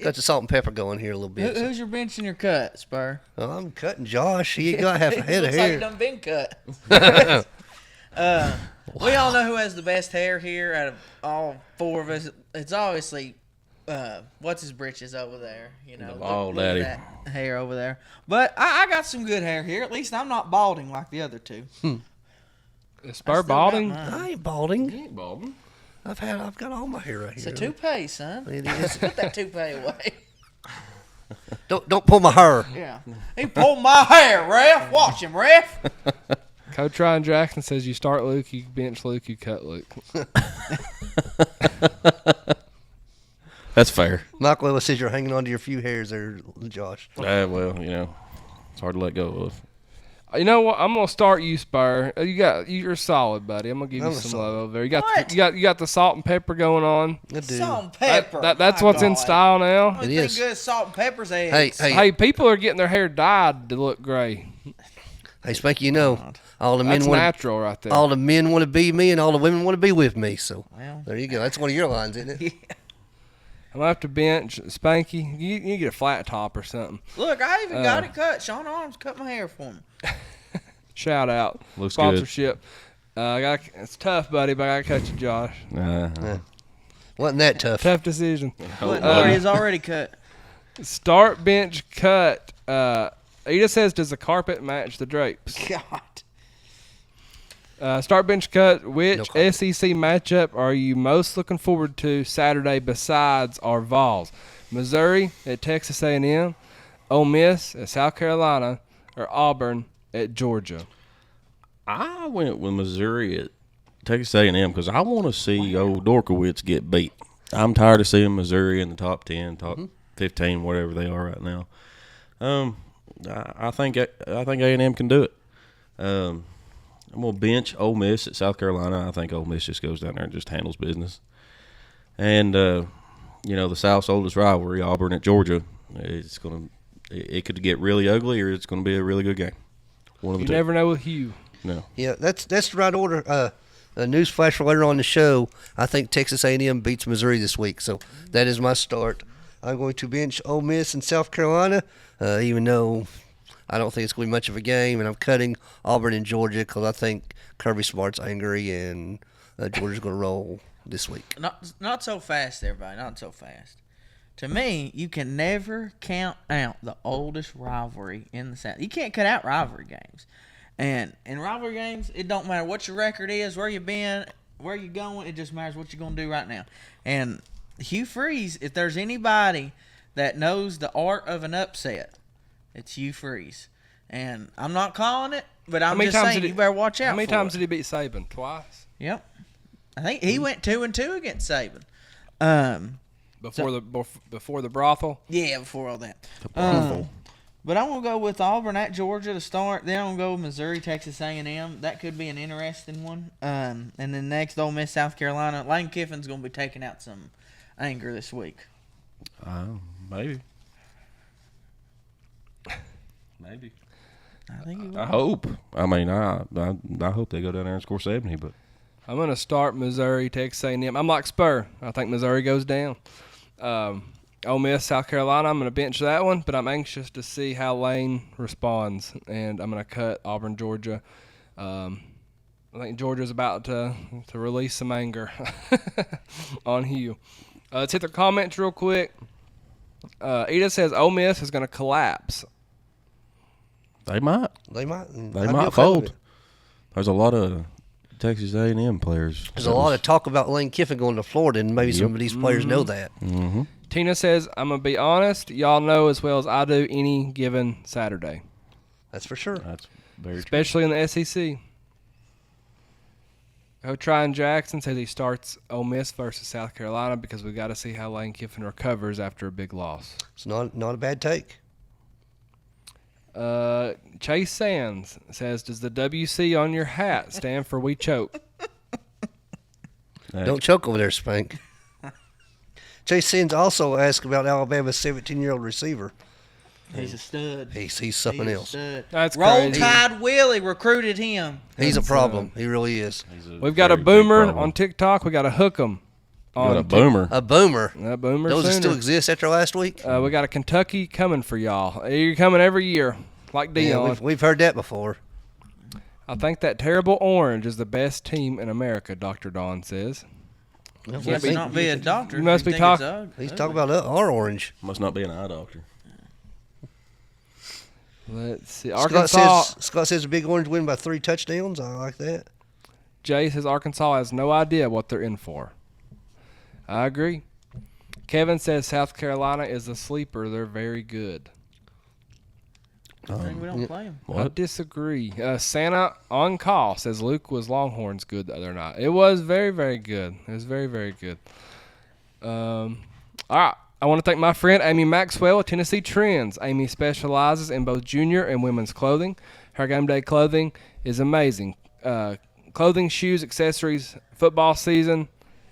Got the salt and pepper going here a little bit. Who's your bench and your cut, Spur? Oh, I'm cutting Josh. He ain't got half a head of Looks like you hair. done been cut. We all know who has the best hair here out of all 4 of us. It's obviously what's his britches over there. You know, bald look at daddy. that hair over there. But I got some good hair here. At least I'm not balding like the other 2. Is Spur balding? I ain't balding. ain't balding. I've got all my hair right It's here. a toupee, son. It is. Put that toupee away. Don't pull my hair. Yeah. He pulled my hair, ref. Watch him, ref. Coach Ryan Jackson says you start Luke, you bench Luke, you cut Luke. That's fair. Michael Lewis says you're hanging on to your few hairs there, Josh. Well, it's hard to let go of. You know what? I'm gonna start you, Spur. You're solid, buddy. I'm gonna give you I'm some solid. love over there. You got What? you got the salt and pepper going on. I do. Salt and pepper. That's My what's in God. style now. Only It thing is. good is salt and pepper's Hey, eggs. hey, Hey, people are getting their hair dyed to look gray. hey, Spanky. You know, all the men That's want natural right there. all the men want to be me, and all the women want to be with me. So Well. there you go. That's one of your lines, isn't it? I'm gonna have to bench Spanky. You get a flat top or something. Look, I even got it cut. Sean Arms cut my hair for me. Shout out. Looks Sponsorship. It's tough, buddy, but I gotta cut you, Josh. Wasn't that tough? Tough decision. But no, he's already cut. Start bench cut. Eda says, does the carpet match the drapes? God. Start bench cut. Which No carpet. SEC matchup are you most looking forward to Saturday besides our Vols? Missouri at Texas A&M, Oh, Ole Miss at South Carolina, or Auburn at Georgia? I went with Missouri at Texas A&M because I want to see old Dorkowitz get beat. I'm tired of seeing Missouri in the top 10, top 15, whatever they are right now. I think A&M can do it. I'm gonna bench Ole Miss at South Carolina. I think Ole Miss just goes down there and just handles business. And the South's oldest rivalry, Auburn at Georgia, it could get really ugly or it's gonna be a really good game. One of the You two. never know with Hugh. No. Yeah, that's the right order. A news flash for later on the show. I think Texas A&M beats Missouri this week, so that is my start. I'm going to bench Ole Miss in South Carolina, even though I don't think it's going to be much of a game, and I'm cutting Auburn and Georgia because I think Kirby Smart's angry and Georgia's going to roll this week. Not so fast, everybody. Not so fast. To me, you can never count out the oldest rivalry in the South. You can't cut out rivalry games. And in rivalry games, it don't matter what your record is, where you been, where you going. It just matters what you're going to do right now. And Hugh Freeze, if there's anybody that knows the art of an upset, it's Hugh Freeze. And I'm not calling it, but I'm just saying you better watch out. How many for times it. did he beat Saban? Twice. Yep. I think he went 2-2 against Saban. Before the brothel. Yeah, before all that. But I'm gonna go with Auburn at Georgia to start. Then I'm gonna go with Missouri, Texas A&M. That could be an interesting one. And then next, Ole Miss, South Carolina. Lane Kiffin's gonna be taking out some anger this week. Maybe. Maybe. I think he will. I hope. I mean, I hope they go down there and score 70, but I'm going to start Missouri, Texas A&M. I'm like Spur. I think Missouri goes down. Ole Miss, South Carolina, I'm going to bench that one, but I'm anxious to see how Lane responds, and I'm going to cut Auburn, Georgia. I think Georgia's about to release some anger on Hugh. Let's hit the comments real quick. Edith says Ole Miss is going to collapse. they might. They might. They might fold. There's a lot of Texas A&M players. There's a lot of talk about Lane Kiffin going to Florida, and maybe some of these players know that. Mm-hmm. Tina says, I'm going to be honest. Y'all know as well as I do any given Saturday, That's for sure. That's very true. especially in the SEC. Tryon Jackson says he starts Ole Miss versus South Carolina because we got to see how Lane Kiffin recovers after a big loss. It's not a bad take. Chase Sands says, does the WC on your hat stand for we choke? Don't choke over there, Spank. Chase Sins also asked about Alabama's 17-year-old receiver. He's a stud. He's something else. That's Roll crazy. Tide Willie recruited him. He's a problem. He really is. We've got a boomer on TikTok. We got a hook 'em. Got a boomer. A boomer. That boomer. Those that Sooner. still exist after last week? We got a Kentucky coming for y'all. You're coming every year, like Dion. Yeah, we've heard that before. I think that terrible orange is the best team in America, Dr. Don says. Well, Must not be a doctor. You must if be think talk- it's ugly. He's talking about our orange. Must not be an eye doctor. Let's see. Scott Arkansas. says a big orange win by 3 touchdowns. I like that. Jay says Arkansas has no idea what they're in for. I agree. Kevin says South Carolina is a sleeper. They're very good. I think we don't play him. I disagree. Santa on call says Luke was Longhorns good the other night. It was very, very good. It was very, very good. All right. I want to thank my friend Amy Maxwell at Tennessee Trends. Amy specializes in both junior and women's clothing. Her game day clothing is amazing. Clothing, shoes, accessories, football season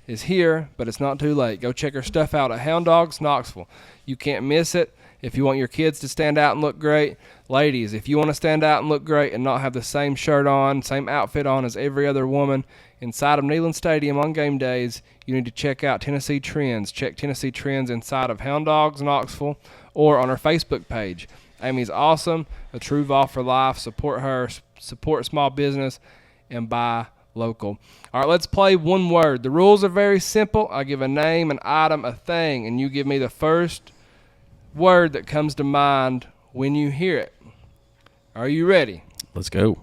is here, but it's not too late. Go check her stuff out at Hound Dogs Knoxville. You can't miss it. If you want your kids to stand out and look great, ladies, if you want to stand out and look great and not have the same shirt on, same outfit on as every other woman inside of Neyland Stadium on game days, you need to check out Tennessee Trends. Check Tennessee Trends inside of Hound Dogs Knoxville or on her Facebook page. Amy's awesome, a true Vol for life. Support her, support small business, and buy local. All right, let's play one word. The rules are very simple. I give a name, an item, a thing, and you give me the first word that comes to mind when you hear it. Are you ready? Let's go.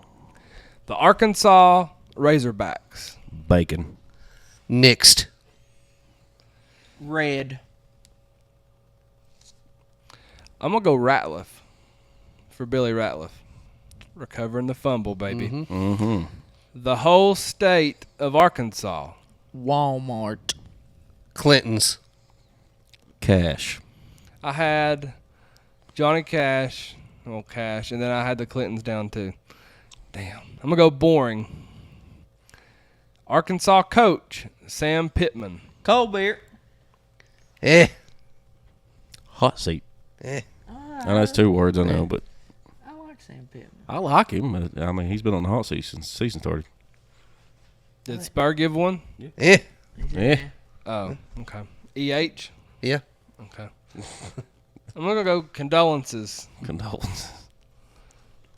The Arkansas Razorbacks. Bacon. Next. Red. I'm going to go Ratliff for Billy Ratliff. recovering the fumble, baby. Mm-hmm. The whole state of Arkansas. Walmart. Clinton's. Cash. I had Johnny Cash, Cash, and then I had the Clintons down too. Damn. I'm going to go boring. Arkansas coach, Sam Pittman. Cold beer. Eh. Hot seat. Eh. I know it's 2 words, I know, but I like Sam Pittman. I like him. But, I mean, he's been on the hot seat since the season started. Did Spur give one? Eh. Yeah. Oh, okay. EH? Yeah. Okay. I'm going to go condolences. Condolences.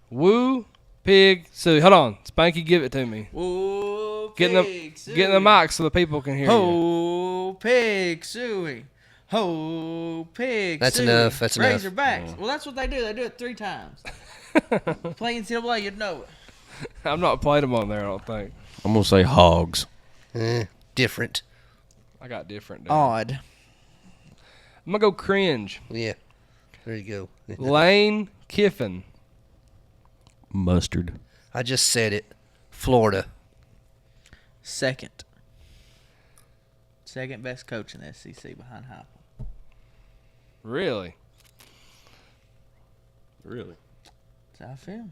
Woo, pig, Suey. Hold on. Spanky, give it to me. Whoa, Getting pig, the mic so the people can hear you. Ho, pig, suey. Ho, pig, That's suey. enough, that's enough. Razorbacks. Well, that's what they do. They do it 3 times. Play NCAA, you'd know it. I've not played them on there, I don't think. I'm going to say hogs. Different. I got different. Dude. Odd. I'm going to go cringe. Yeah. There you go. Lane Kiffin. Mustard. I just said it. Florida. Second best coach in the SEC behind Heupel. Really? Really? That's how I feel.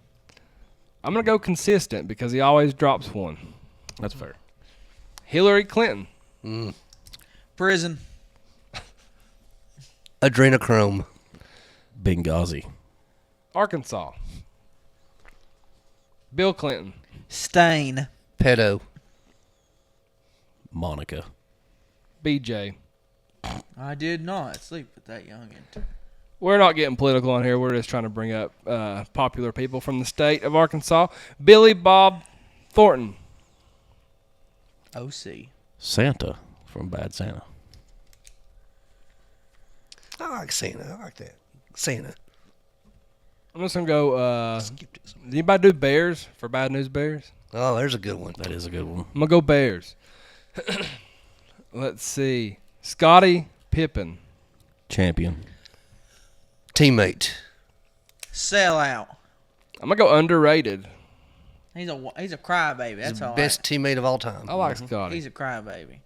I'm going to go consistent because he always drops one. That's fair. Hillary Clinton. Prison. Adrenochrome. Benghazi. Arkansas. Bill Clinton. Stain. Pedo. Monica. BJ. I did not sleep with that youngin. We're not getting political on here. We're just trying to bring up popular people from the state of Arkansas. Billy Bob Thornton. OC. Santa from Bad Santa. I like Santa. I like that. Santa. I'm just going to go, Skip this. did anybody do Bears for Bad News Bears? Oh, there's a good one. That is a good one. I'm going to go Bears. Let's see. Scottie Pippen. Champion. Teammate. Sellout. I'm going to go underrated. He's a crybaby. That's all. Best teammate of all time. I like Scottie. He's a crybaby.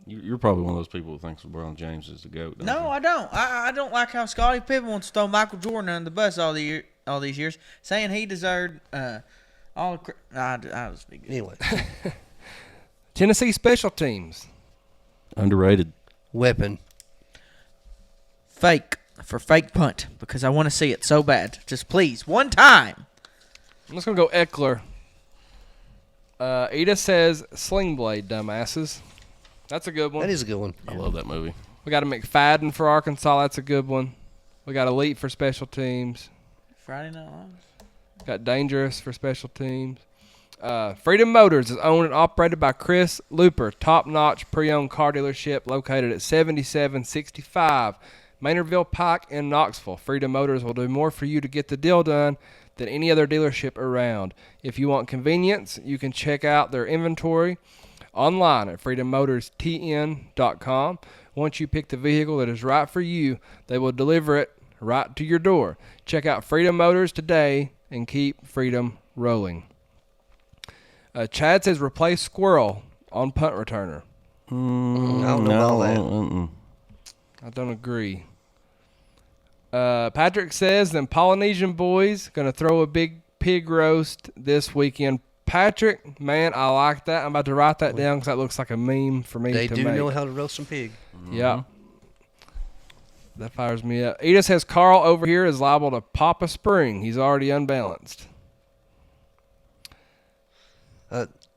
You're probably one of those people who thinks LeBron James is the GOAT. don't No, you? I don't. I don't like how Scottie Pippen wants to throw Michael Jordan under the bus all these years, saying he deserved all the. I was big. Anyway. Tennessee special teams. Underrated. Weapon. Fake for fake punt because I want to see it so bad. Just please, one time. I'm just going to go Eckler. Eda says Sling Blade, dumbasses. That's a good one. That is a good one. I love that movie. We got a McFadden for Arkansas. That's a good one. We got Elite for special teams. Friday Night Lights. Got Dangerous for special teams. Freedom Motors is owned and operated by Chris Looper, top-notch pre-owned car dealership located at 7765 Maynardville Pike in Knoxville. Freedom Motors will do more for you to get the deal done than any other dealership around. If you want convenience, you can check out their inventory online at freedommotorstn.com. Once you pick the vehicle that is right for you, they will deliver it right to your door. Check out Freedom Motors today and keep freedom rolling. Chad says replace Squirrel on punt returner. I don't know about that. I don't agree. Patrick says them Polynesian boys going to throw a big pig roast this weekend. Patrick, man, I like that. I'm about to write that down because that looks like a meme for me They to do make. know how to roast some pig. Yeah. That fires me up. Edith says Carl over here is liable to pop a spring. He's already unbalanced.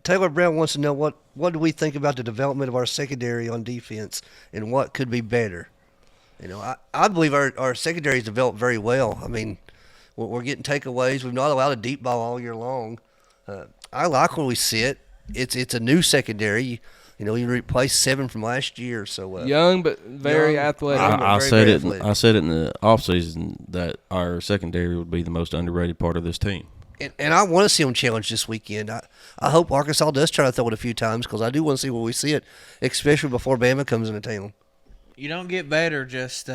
Taylor Brown wants to know what do we think about the development of our secondary on defense and what could be better. You know, I believe our secondary has developed very well. I mean, we're getting takeaways. We've not allowed a deep ball all year long. I like where we sit. It's a new secondary. You know, you replaced 7 from last year. So Young but very young. athletic. I very, said very it. athletic. I said it in the offseason that our secondary would be the most underrated part of this team. And I want to see them challenge this weekend. I hope Arkansas does try to throw it a few times because I do want to see where we see it, especially before Bama comes into town. You don't get better just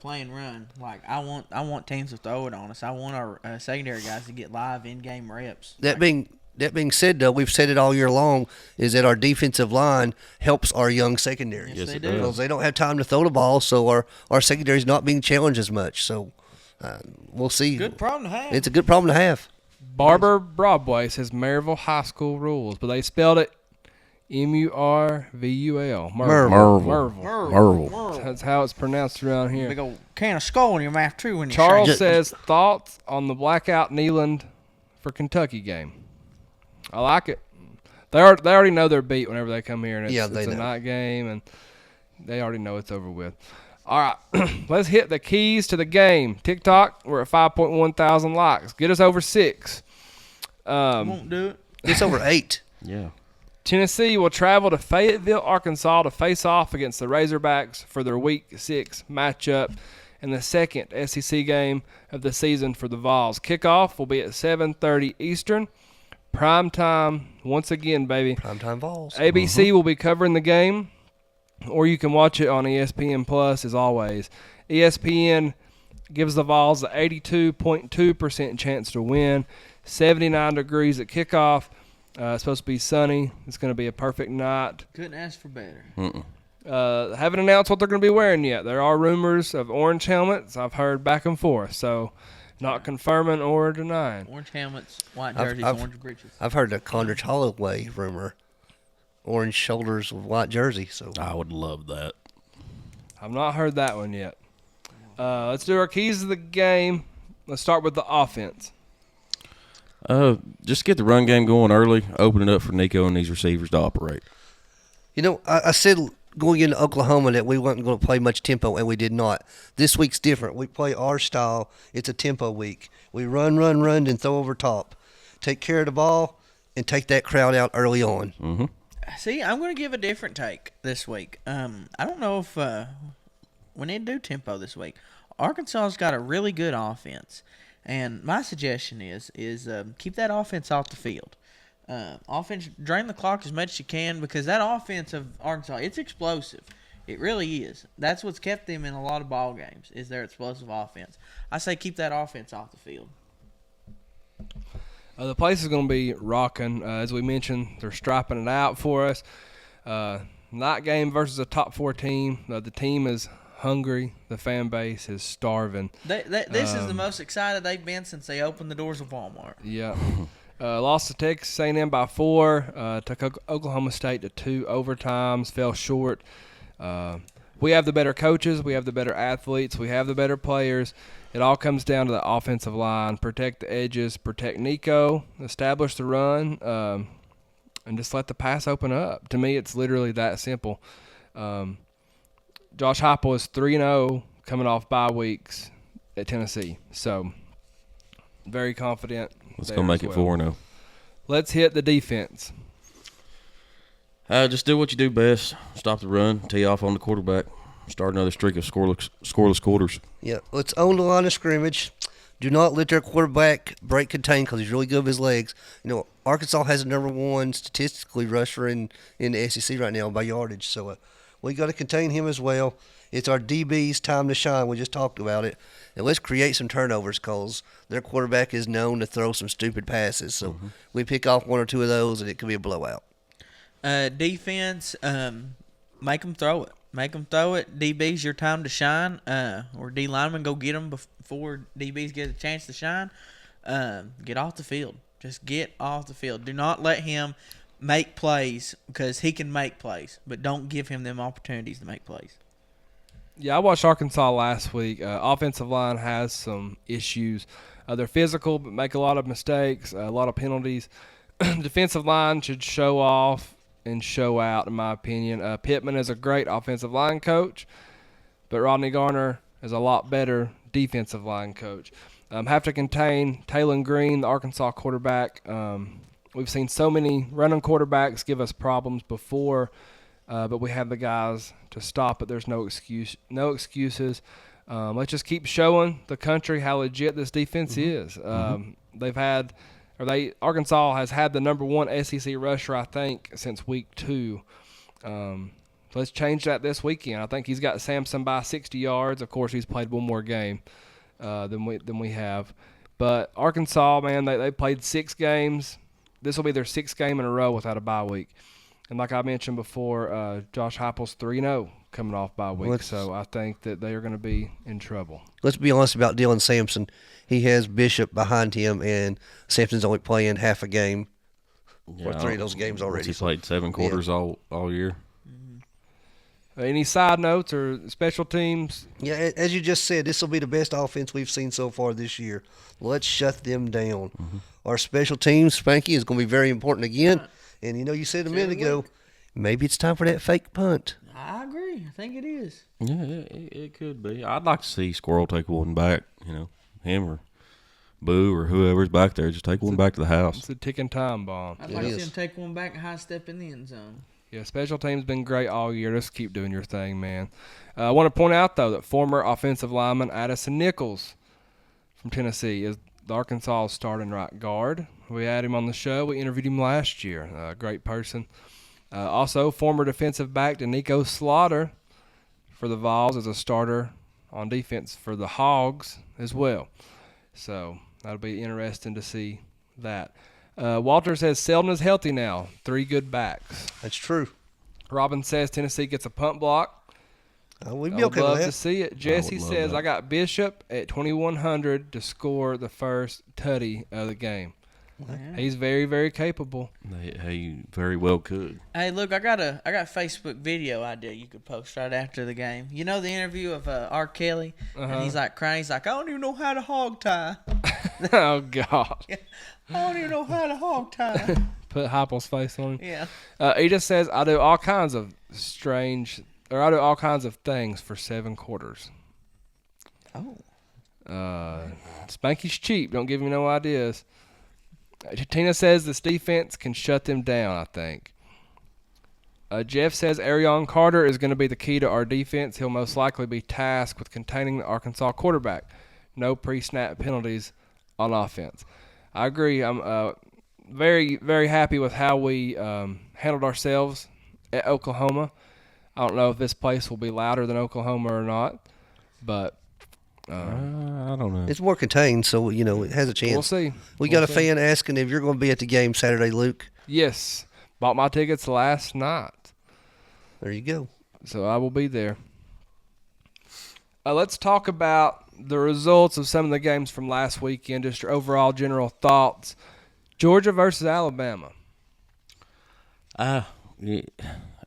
play and run. Like I want teams to throw it on us. I want our secondary guys to get live in-game reps. That being said, though, we've said it all year long, is that our defensive line helps our young secondary. Yes, they it do. does. Because they don't have time to throw the ball, so our secondary is not being challenged as much. So we'll see. Good problem to have. It's a good problem to have. Barber Broadway says Maryville High School rules, but they spelled it Murvul. Merville. That's how it's pronounced around here. Big old can of skull in your mouth too when you Charles shrink. says thoughts on the blackout Neyland for Kentucky game. I like it. They already know they're beat whenever they come here, and Yeah, it's they a know. night game, and they already know it's over with. All right, let's hit the keys to the game. TikTok, we're at 5.1 thousand likes. Get us over 6. Won't do it. It's over 8. Yeah. Tennessee will travel to Fayetteville, Arkansas to face off against the Razorbacks for their Week 6 matchup and the second SEC game of the season for the Vols. Kickoff will be at 7:30 Eastern. Prime time, once again, baby. Primetime Vols. ABC will be covering the game, or you can watch it on ESPN Plus as always. ESPN gives the Vols the 82.2% chance to win. 79 degrees at kickoff. It's supposed to be sunny. It's going to be a perfect night. Couldn't ask for better. Haven't announced what they're going to be wearing yet. There are rumors of orange helmets. I've heard back and forth, so not confirming or denying. Orange helmets, white I've- jerseys, I've- orange breeches. I've heard the Condrich Holloway rumor. Orange shoulders with white jersey. So I would love that. I've not heard that one yet. Let's do our keys to the game. Let's start with the offense. Just get the run game going early. Open it up for Nico and these receivers to operate. I said going into Oklahoma that we weren't going to play much tempo, and we did not. This week's different. We play our style. It's a tempo week. We run, and throw over top. Take care of the ball and take that crowd out early on. Mm-hmm. See, I'm going to give a different take this week. I don't know if we need to do tempo this week. Arkansas's got a really good offense, and my suggestion is keep that offense off the field. Offense, drain the clock as much as you can, because that offense of Arkansas, it's explosive. It really is. That's what's kept them in a lot of ball games, is their explosive offense. I say keep that offense off the field. The place is going to be rocking. As we mentioned, they're striping it out for us. Night game versus a top 4 team. The team is hungry. The fan base is starving. This is the most excited they've been since they opened the doors of Walmart. Yeah. Lost to Texas A&M by 4. Took Oklahoma State to 2 overtimes. Fell short. We have the better coaches. We have the better athletes. We have the better players. It all comes down to the offensive line. Protect the edges. Protect Nico. Establish the run. And just let the pass open up. To me, it's literally that simple. Josh Heupel is 3-0 coming off bye weeks at Tennessee. So, very confident. Let's go make it 4-0. Let's hit the defense. Just do what you do best. Stop the run. Tee off on the quarterback. Start another streak of scoreless quarters. Yeah, let's own the line of scrimmage. Do not let their quarterback break contain, because he's really good with his legs. Arkansas has the number 1 statistically rusher in the SEC right now by yardage. So we got to contain him as well. It's our DB's time to shine. We just talked about it. And let's create some turnovers, because their quarterback is known to throw some stupid passes. So we pick off 1 or 2 of those, and it could be a blowout. Defense, make them throw it. Make them throw it. DB's your time to shine. Or D linemen, go get them before DB's get a chance to shine. Get off the field. Just get off the field. Do not let him make plays, because he can make plays, but don't give him them opportunities to make plays. Yeah, I watched Arkansas last week. Offensive line has some issues. They're physical, but make a lot of mistakes, a lot of penalties. Defensive line should show off and show out, in my opinion. Pittman is a great offensive line coach, but Rodney Garner is a lot better defensive line coach. Have to contain Taylon Green, the Arkansas quarterback. We've seen so many running quarterbacks give us problems before, but we have the guys to stop it. There's no excuses. Let's just keep showing the country how legit this defense is. Arkansas has had the number 1 SEC rusher, I think, since week 2. let's change that this weekend. I think he's got Samson by 60 yards. Of course, he's played one more game than we have. But Arkansas, man, they played 6 games. This will be their 6th game in a row without a bye week. And like I mentioned before, Josh Heupel's 3-0 coming off bye week. So I think that they are going to be in trouble. Let's be honest about Dylan Sampson. He has Bishop behind him, and Sampson's only playing half a game for 3 of those games already. He played 7 quarters all year. Any side notes or special teams? Yeah, as you just said, this will be the best offense we've seen so far this year. Let's shut them down. Our special teams, Spanky, is going to be very important again. And, you said a minute ago, maybe it's time for that fake punt. I agree. I think it is. Yeah, it could be. I'd like to see Squirrel take one back, him or Boo or whoever's back there. Just take one back to the house. It's a ticking time bomb. I'd like to see him take one back and high step in the end zone. Yeah, special teams been great all year. Just keep doing your thing, man. I want to point out, though, that former offensive lineman Addison Nichols from Tennessee is the Arkansas starting right guard. We had him on the show. We interviewed him last year. A great person. Also, former defensive back Danico Slaughter for the Vols as a starter on defense for the Hogs as well. So that'll be interesting to see that. Walter says Selden is healthy now. 3 good backs. That's true. Robin says Tennessee gets a punt block. We'd I be would okay love with to that. see it. Jesse love says that. I got Bishop at 2,100 to score the first tutty of the game. He's very, very capable. He very well could. Hey, look, I got a Facebook video idea you could post right after the game. You know the interview of R. Kelly, and he's like crying. He's like, I don't even know how to hog tie. Oh, God. I don't even know how to hog tie. Put Heupel's face on him. Yeah. Edith says I do all kinds of things for 7 quarters. Oh. Spanky's cheap. Don't give me no ideas. Tina says this defense can shut them down, I think. Jeff says Arion Carter is going to be the key to our defense. He'll most likely be tasked with containing the Arkansas quarterback. No pre-snap penalties on offense. I agree. I'm very, very happy with how we handled ourselves at Oklahoma. I don't know if this place will be louder than Oklahoma or not, but I don't know. It's more contained, so, it has a chance. we'll see. We got We'll a see. fan asking if you're going to be at the game Saturday, Luke. Yes. Bought my tickets last night. There you go. So I will be there. Let's talk about the results of some of the games from last weekend, just your overall general thoughts. Georgia versus Alabama. Yeah,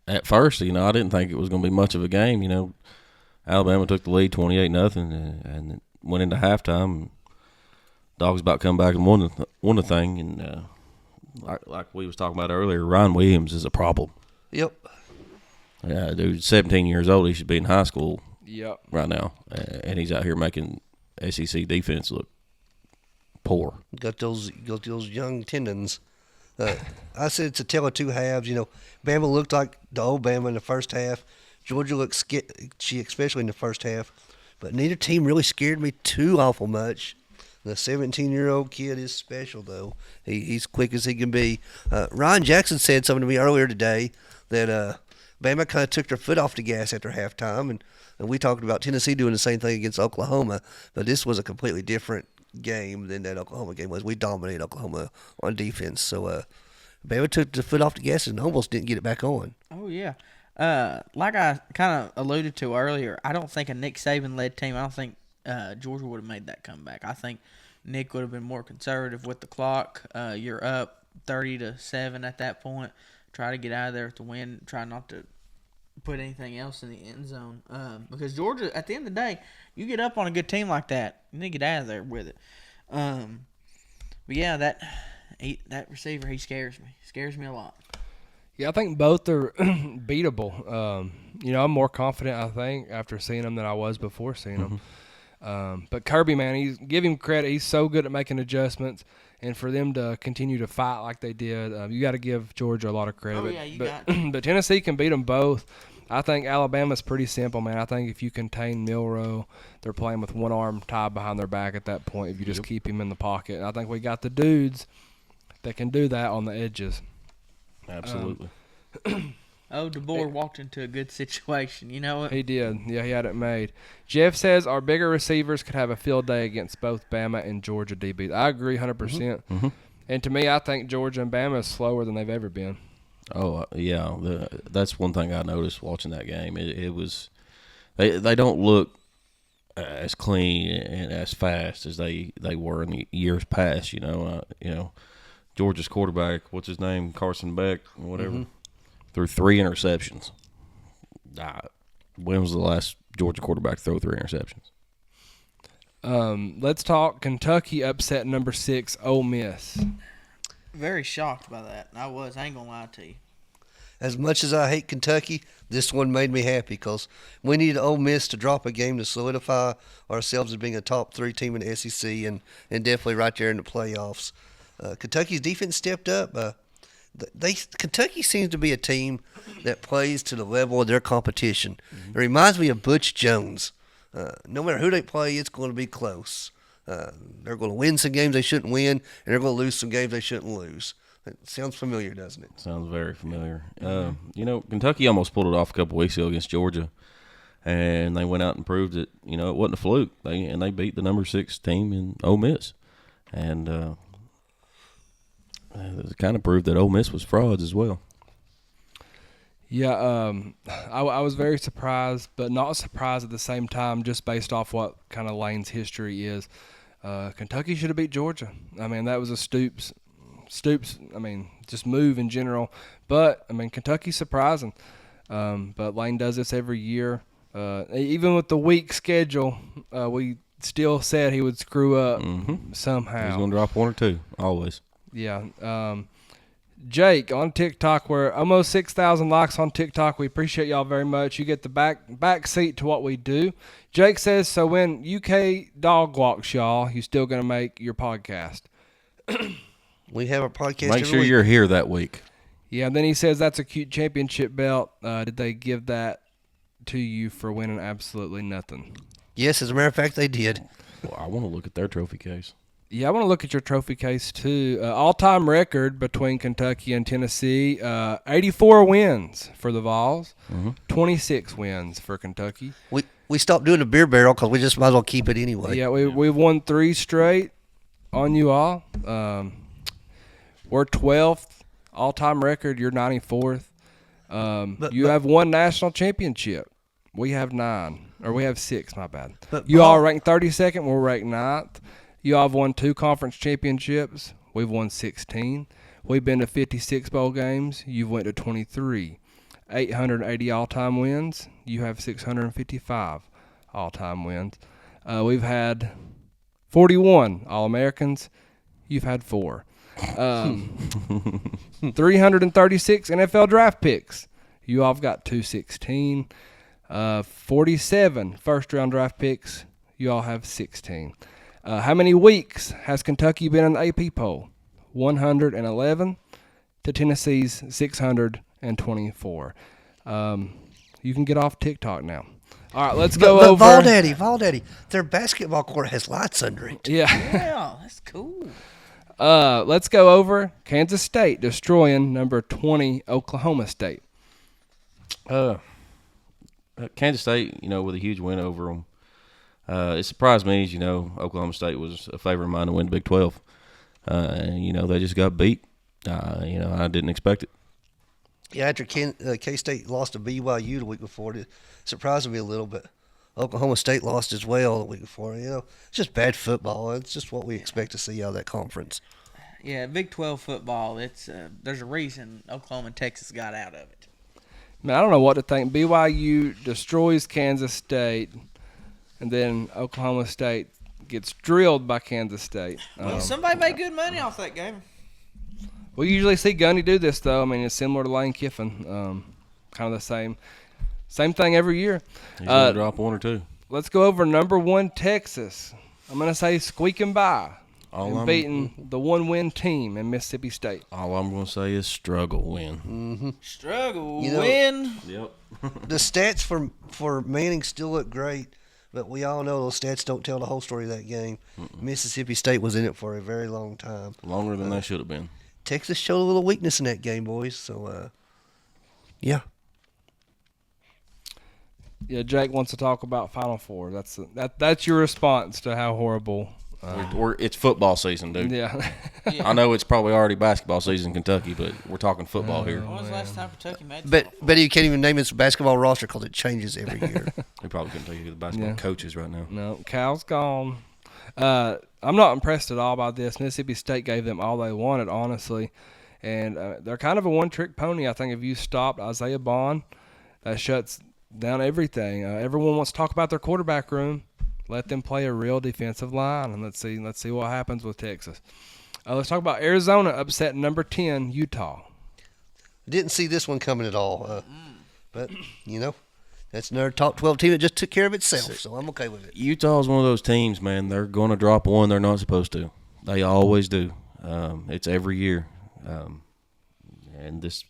at first, I didn't think it was going to be much of a game. Alabama took the lead 28-0 and went into halftime. And Dogs about come back and won the thing. And like we was talking about earlier, Ryan Williams is a problem. Yep. Yeah, dude's 17 years old. He should be in high school Yep. right now, and he's out here making SEC defense look poor. Got those young tendons. I said it's a tale of 2 halves. Bama looked like the old Bama in the first half. Georgia looked sketchy, especially in the first half. But neither team really scared me too awful much. The 17-year-old kid is special, though. He's quick as he can be. Ryan Jackson said something to me earlier today that Bama kind of took their foot off the gas after halftime, and we talked about Tennessee doing the same thing against Oklahoma. But this was a completely different game than that Oklahoma game was. We dominated Oklahoma on defense. So Bama took the foot off the gas and almost didn't get it back on. Oh, yeah. Like I kind of alluded to earlier, I don't think a Nick Saban-led team, I don't think Georgia would have made that comeback. I think Nick would have been more conservative with the clock. You're up 30-7 at that point. Try to get out of there with the win. Try not to put anything else in the end zone. Because Georgia, at the end of the day, you get up on a good team like that, you need to get out of there with it. But yeah, that receiver, he scares me. Scares me a lot. Yeah, I think both are beatable. I'm more confident, I think, after seeing them than I was before seeing them. But Kirby, man, give him credit. He's so good at making adjustments. And for them to continue to fight like they did, you got to give Georgia a lot of credit. Oh, yeah, you got But Tennessee can beat them both. I think Alabama's pretty simple, man. I think if you contain Milroe, they're playing with one arm tied behind their back at that point if you just keep him in the pocket. And I think we got the dudes that can do that on the edges. Absolutely. Oh, DeBoer walked into a good situation. You know what? He did. Yeah, he had it made. Jeff says our bigger receivers could have a field day against both Bama and Georgia DBs. I agree 100%. And to me, I think Georgia and Bama is slower than they've ever been. Oh, yeah. That's one thing I noticed watching that game. It was they don't look as clean and as fast as they were in the years past. Georgia's quarterback, what's his name, Carson Beck, whatever, threw 3 interceptions. When was the last Georgia quarterback to throw 3 interceptions? Let's talk Kentucky upset number 6 Ole Miss. Very shocked by that. I ain't gonna lie to you. As much as I hate Kentucky, this one made me happy because we need Ole Miss to drop a game to solidify ourselves as being a top 3 team in the SEC and definitely right there in the playoffs. Kentucky's defense stepped up. Kentucky seems to be a team that plays to the level of their competition. It reminds me of Butch Jones. No matter who they play, it's going to be close. They're going to win some games they shouldn't win, and they're going to lose some games they shouldn't lose. It sounds familiar, doesn't it? Sounds very familiar. Kentucky almost pulled it off a couple weeks ago against Georgia, and they went out and proved that it wasn't a fluke. They beat the number 6 team in Ole Miss, and it kind of proved that Ole Miss was frauds as well. Yeah, I was very surprised, but not surprised at the same time, just based off what kind of Lane's history is. Kentucky should have beat Georgia. I mean, that was a Stoops, just move in general. But, Kentucky's surprising. But Lane does this every year. Even with the weak schedule, we still said he would screw up somehow. He's going to drop 1 or 2, always. Yeah. Jake on TikTok, we're almost 6,000 likes on TikTok. We appreciate y'all very much. You get the back seat to what we do. Jake says, so when UK dog walks y'all, you still going to make your podcast? We have a podcast Make every sure week. you're here that week. Yeah, and then he says that's a cute championship belt. Did they give that to you for winning absolutely nothing? Yes, as a matter of fact, they did. Well, I want to look at their trophy case. Yeah, I want to look at your trophy case too. All-time record between Kentucky and Tennessee, 84 wins for the Vols, 26 wins for Kentucky. We stopped doing the beer barrel because we just might as well keep it anyway. Yeah, we've won 3 straight on you all. We're 12th all-time record. You're 94th. You have 1 national championship. We have 9, or we have 6. My bad. But you all ranked 32nd. We're ranked 9th. You all have won 2 conference championships. We've won 16. We've been to 56 bowl games. You've went to 23. 880 all-time wins. You have 655 all-time wins. We've had 41 All-Americans. You've had 4. 336 NFL draft picks. You all have got 216. 47 first-round draft picks. You all have 16. How many weeks has Kentucky been in the AP poll? 111 to Tennessee's 624. You can get off TikTok now. All right, let's go over. Vol Daddy, their basketball court has lights under it. Yeah. Yeah, that's cool. Let's go over Kansas State destroying number 20 Oklahoma State. Kansas State, with a huge win over them. It surprised me, as Oklahoma State was a favorite of mine to win the Big 12. And, they just got beat. I didn't expect it. Yeah, after K-State lost to BYU the week before, it surprised me a little bit. Oklahoma State lost as well the week before. It's just bad football. It's just what we expect to see out of that conference. Yeah, Big 12 football, it's there's a reason Oklahoma and Texas got out of it. Man, I don't know what to think. BYU destroys Kansas State, and then Oklahoma State gets drilled by Kansas State. Somebody made good money off that game. We usually see Gundy do this, though. I mean, it's similar to Lane Kiffin. Kind of the same thing every year. He's going to drop 1 or 2. Let's go over number 1 Texas. I'm going to say squeaking by and beating the 1-win team in Mississippi State. All I'm going to say is struggle win. Struggle win. Yep. The stats for Manning still look great, but we all know those stats don't tell the whole story of that game. Mississippi State was in it for a very long time. Longer than they should have been. Texas showed a little weakness in that game, boys. So, yeah. Yeah, Jake wants to talk about Final Four. That's your response to how horrible. It's football season, dude. Yeah. I know it's probably already basketball season in Kentucky, but we're talking football here. When was the last time Kentucky made the But Final Four? but you can't even name his basketball roster because it changes every year. We probably couldn't tell you who the basketball Yeah. coach is right now. No, Cal's gone. I'm not impressed at all by this. Mississippi State gave them all they wanted, honestly. And they're kind of a one-trick pony. I think if you stopped Isaiah Bond, that shuts down everything. Everyone wants to talk about their quarterback room. Let them play a real defensive line, and let's see what happens with Texas. Let's talk about Arizona upset number 10 Utah. Didn't see this one coming at all. But, that's another top 12 team that just took care of itself, so I'm okay with it. Utah's one of those teams, man. They're going to drop one they're not supposed to. They always do. It's every year. And this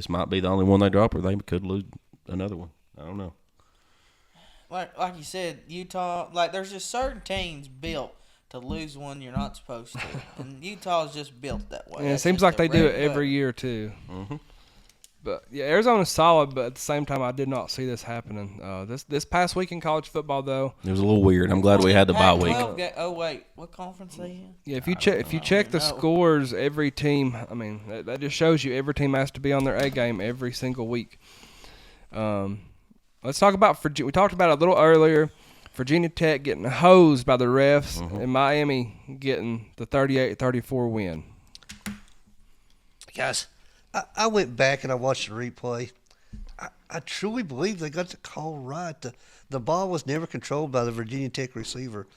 might be the only one they drop, or they could lose another one. I don't know. Like you said, Utah, there's just certain teams built to lose one you're not supposed to. And Utah's just built that way. Yeah, it That's seems just like their they do it bread and every butter. year too. Mm-hmm. But yeah, Arizona's solid, but at the same time, I did not see this happening. This past week in college football, though, It was a little weird. I'm glad we had the bye week. Pac-12 oh wait, what conference they in? yeah, if you check the know. scores, every team, I mean, that just shows you every team has to be on their A game every single week. Let's talk about Virginia. We talked about it a little earlier. Virginia Tech getting hosed by the refs, and Miami getting the 38-34 win. Guys, I went back and I watched the replay. I truly believe they got the call right. The ball was never controlled by the Virginia Tech receiver.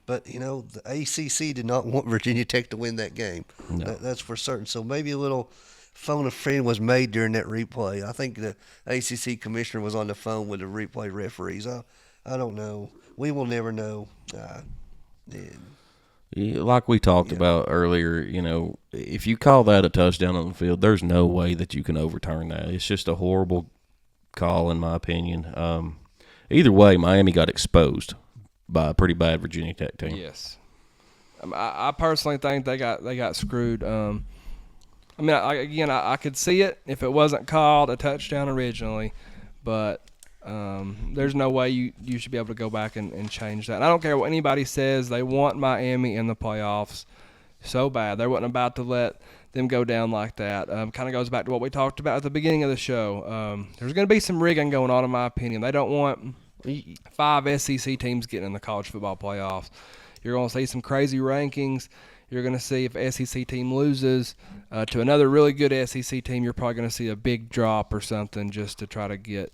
But, the ACC did not want Virginia Tech to win that game. No. That's for certain. So maybe a little phone a friend was made during that replay. I think the ACC commissioner was on the phone with the replay referees. I don't know. We will never know. Yeah, like we talked about earlier, if you call that a touchdown on the field, there's no way that you can overturn that. It's just a horrible call, in my opinion. Either way, Miami got exposed by a pretty bad Virginia Tech team. Yes, I personally think they got screwed. I could see it if it wasn't called a touchdown originally, but there's no way you should be able to go back and change that. And I don't care what anybody says. They want Miami in the playoffs so bad. They wasn't about to let them go down like that. Kind of goes back to what we talked about at the beginning of the show. There's going to be some rigging going on, in my opinion. They don't want 5 SEC teams getting in the college football playoffs. You're going to see some crazy rankings. You're going to see if an SEC team loses to another really good SEC team, you're probably going to see a big drop or something just to try to get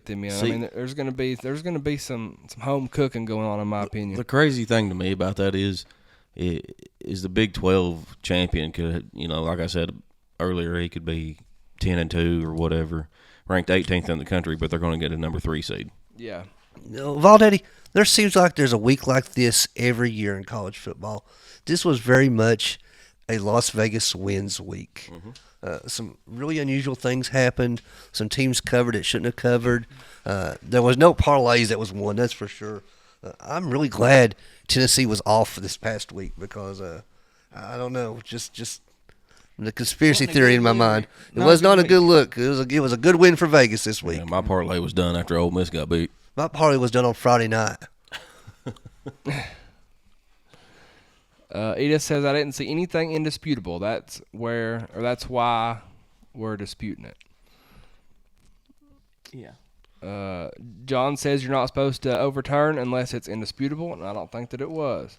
them in. See, I mean, there's going to be some home cooking going on, in my opinion. The crazy thing to me about that is the Big 12 champion could, like I said earlier, he could be 10-2 or whatever, ranked 18th in the country, but they're going to get a number 3 seed. Yeah. Valdetti, there seems like there's a week like this every year in college football. This was very much a Las Vegas wins week. Some really unusual things happened. Some teams covered that shouldn't have covered. There was no parlays that was won, that's for sure. I'm really glad Tennessee was off this past week because I don't know, just the conspiracy theory in my mind. It was not a good look. It was a good win for Vegas this week. Yeah, my parlay was done after Ole Miss got beat. My parlay was done on Friday night. Edith says, I didn't see anything indisputable. That's why we're disputing it. Yeah. John says you're not supposed to overturn unless it's indisputable, and I don't think that it was.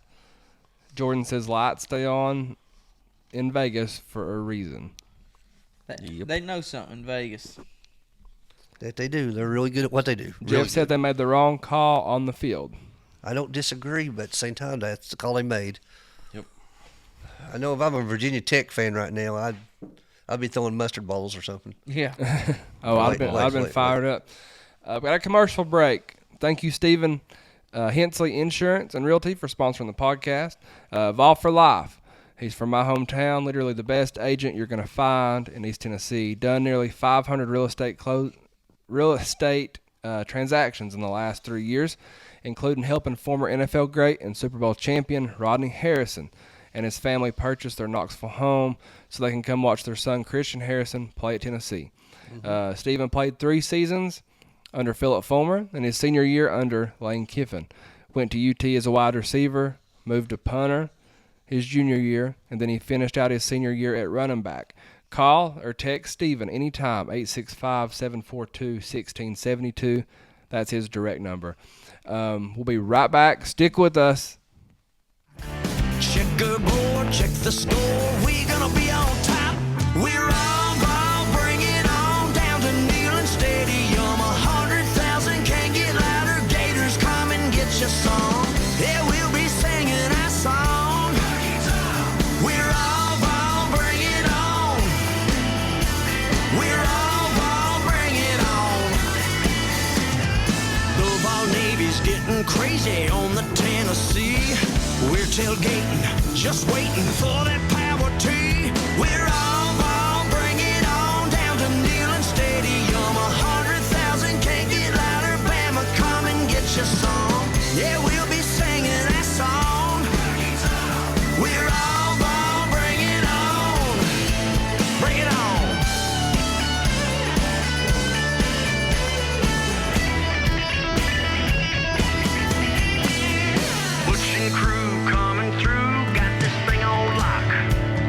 Jordan says lights stay on in Vegas for a reason. They know something in Vegas. That they do. They're really good at what they do. Jeff said they made the wrong call on the field. I don't disagree, but at the same time, that's the call they made. Yep. I know if I'm a Virginia Tech fan right now, I'd be throwing mustard balls or something. Yeah. I've been fired up. We got a commercial break. Thank you, Stephen Hensley Insurance and Realty, for sponsoring the podcast. Vol for Life. He's from my hometown, literally the best agent you're going to find in East Tennessee. Done nearly 500 real estate transactions in the last 3 years, including helping former NFL great and Super Bowl champion Rodney Harrison and his family purchase their Knoxville home so they can come watch their son Christian Harrison play at Tennessee. Stephen played 3 seasons under Philip Fulmer, and his senior year under Lane Kiffin. Went to UT as a wide receiver, moved to punter his junior year, and then he finished out his senior year at running back. Call or text Steven anytime, 865-742-1672. That's his direct number. We'll be right back. Stick with us. Checkerboard, check the score. We gonna be on top. We're all ball, bring it on down to Neyland Stadium. 100,000 can't get louder. Gators come and get your song. Yeah, we'll be singing our song. We're all ball, bring it on. We're all ball, bring it on. The Vol Navy's getting crazy on the Tennessee. We're tailgating, just waiting for that power tee. We're all ball, bring it on down to Neyland Stadium. 100,000 can't get louder. Bama, come and get your song. Yeah, we'll be singing that song. We're all ball, bring it on. Bring it on. Butch and crew coming through, got this thing on lock.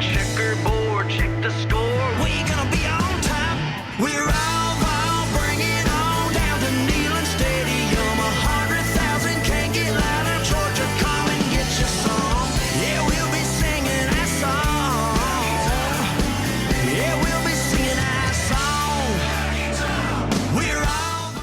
Checkerboard, check the score. We gonna be on top. We're all ball, bring it on down to Neyland Stadium. 100,000 can't get louder. Georgia, come and get your song. Yeah, we'll be singing our song. Yeah, we'll be singing our song. We're all.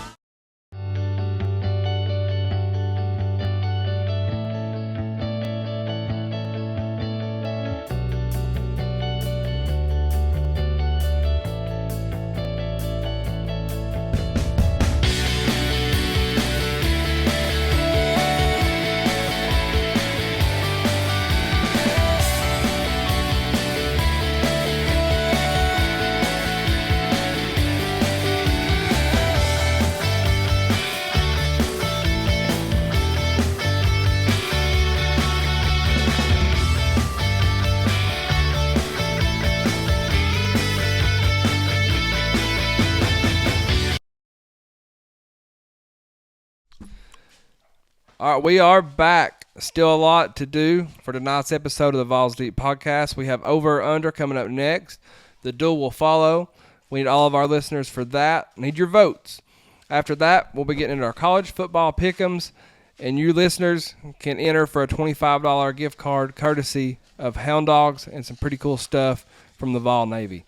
All right, we are back. Still a lot to do for tonight's episode of the Vols Deep Podcast. We have Over or Under coming up next. The duel will follow. We need all of our listeners for that. Need your votes. After that, we'll be getting into our college football pick'ems, and you listeners can enter for a $25 gift card courtesy of Hound Dogs and some pretty cool stuff from the Vol Navy.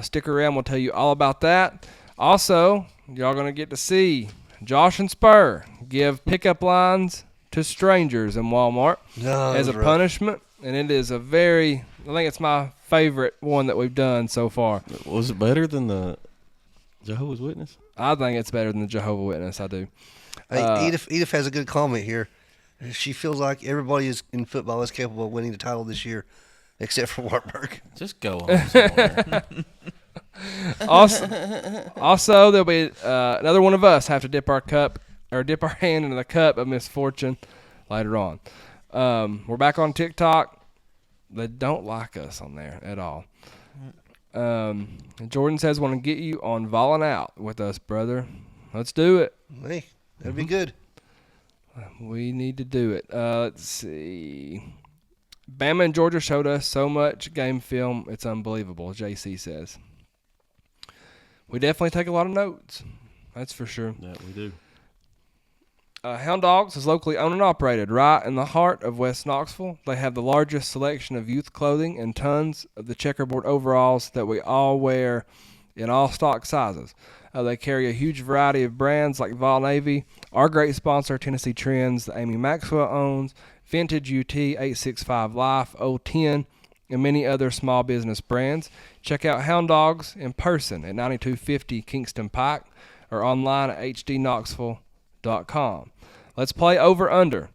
Stick around. We'll tell you all about that. Also, y'all going to get to see Josh and Spur give pickup lines to strangers in Walmart as a punishment, and it is I think it's my favorite one that we've done so far. Was it better than the Jehovah's Witness? I think it's better than the Jehovah's Witness. I do. Hey, Edith has a good comment here. She feels like everybody in football is capable of winning the title this year, except for Wartburg. Just go on somewhere. Also, there'll be another one of us have to dip our hand into the cup of misfortune later on. We're back on TikTok. They don't like us on there at all. Jordan says, "Want to get you on Volling Out with us, brother. Let's do it." Hey, that'd be good. We need to do it. Let's see. Bama and Georgia showed us so much game film. It's unbelievable, JC says. We definitely take a lot of notes. That's for sure. Yeah, we do. Hound Dogs is locally owned and operated right in the heart of West Knoxville. They have the largest selection of youth clothing and tons of the checkerboard overalls that we all wear in all stock sizes. They carry a huge variety of brands like Vol Navy, our great sponsor, Tennessee Trends, that Amy Maxwell owns, Vintage UT, 865 Life, 010, and many other small business brands. Check out Hound Dogs in person at 9250 Kingston Pike or online at hdknoxville.com. Let's play over-under.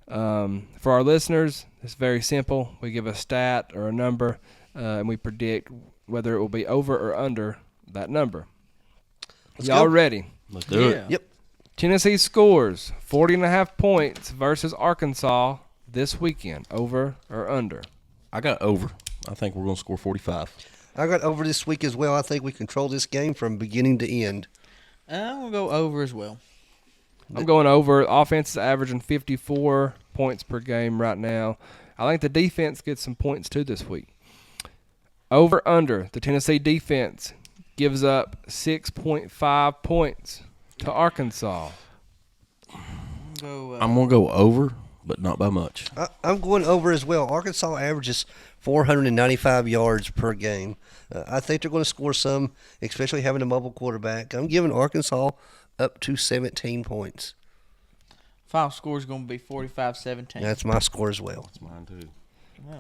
For our listeners, it's very simple. We give a stat or a number, and we predict whether it will be over or under that number. Y'all ready? Let's do it. Yep. Tennessee scores 40.5 points versus Arkansas this weekend. Over or under? I got over. I think we're going to score 45. I got over this week as well. I think we control this game from beginning to end. I'm gonna go over as well. I'm going over. Offense is averaging 54 points per game right now. I think the defense gets some points too this week. Over under. The Tennessee defense gives up 6.5 points to Arkansas. Go. I'm gonna go over, but not by much. I'm going over as well. Arkansas averages 495 yards per game. I think they're going to score some, especially having a mobile quarterback. I'm giving Arkansas up to 17 points. Final score is going to be 45-17. That's my score as well. That's mine too.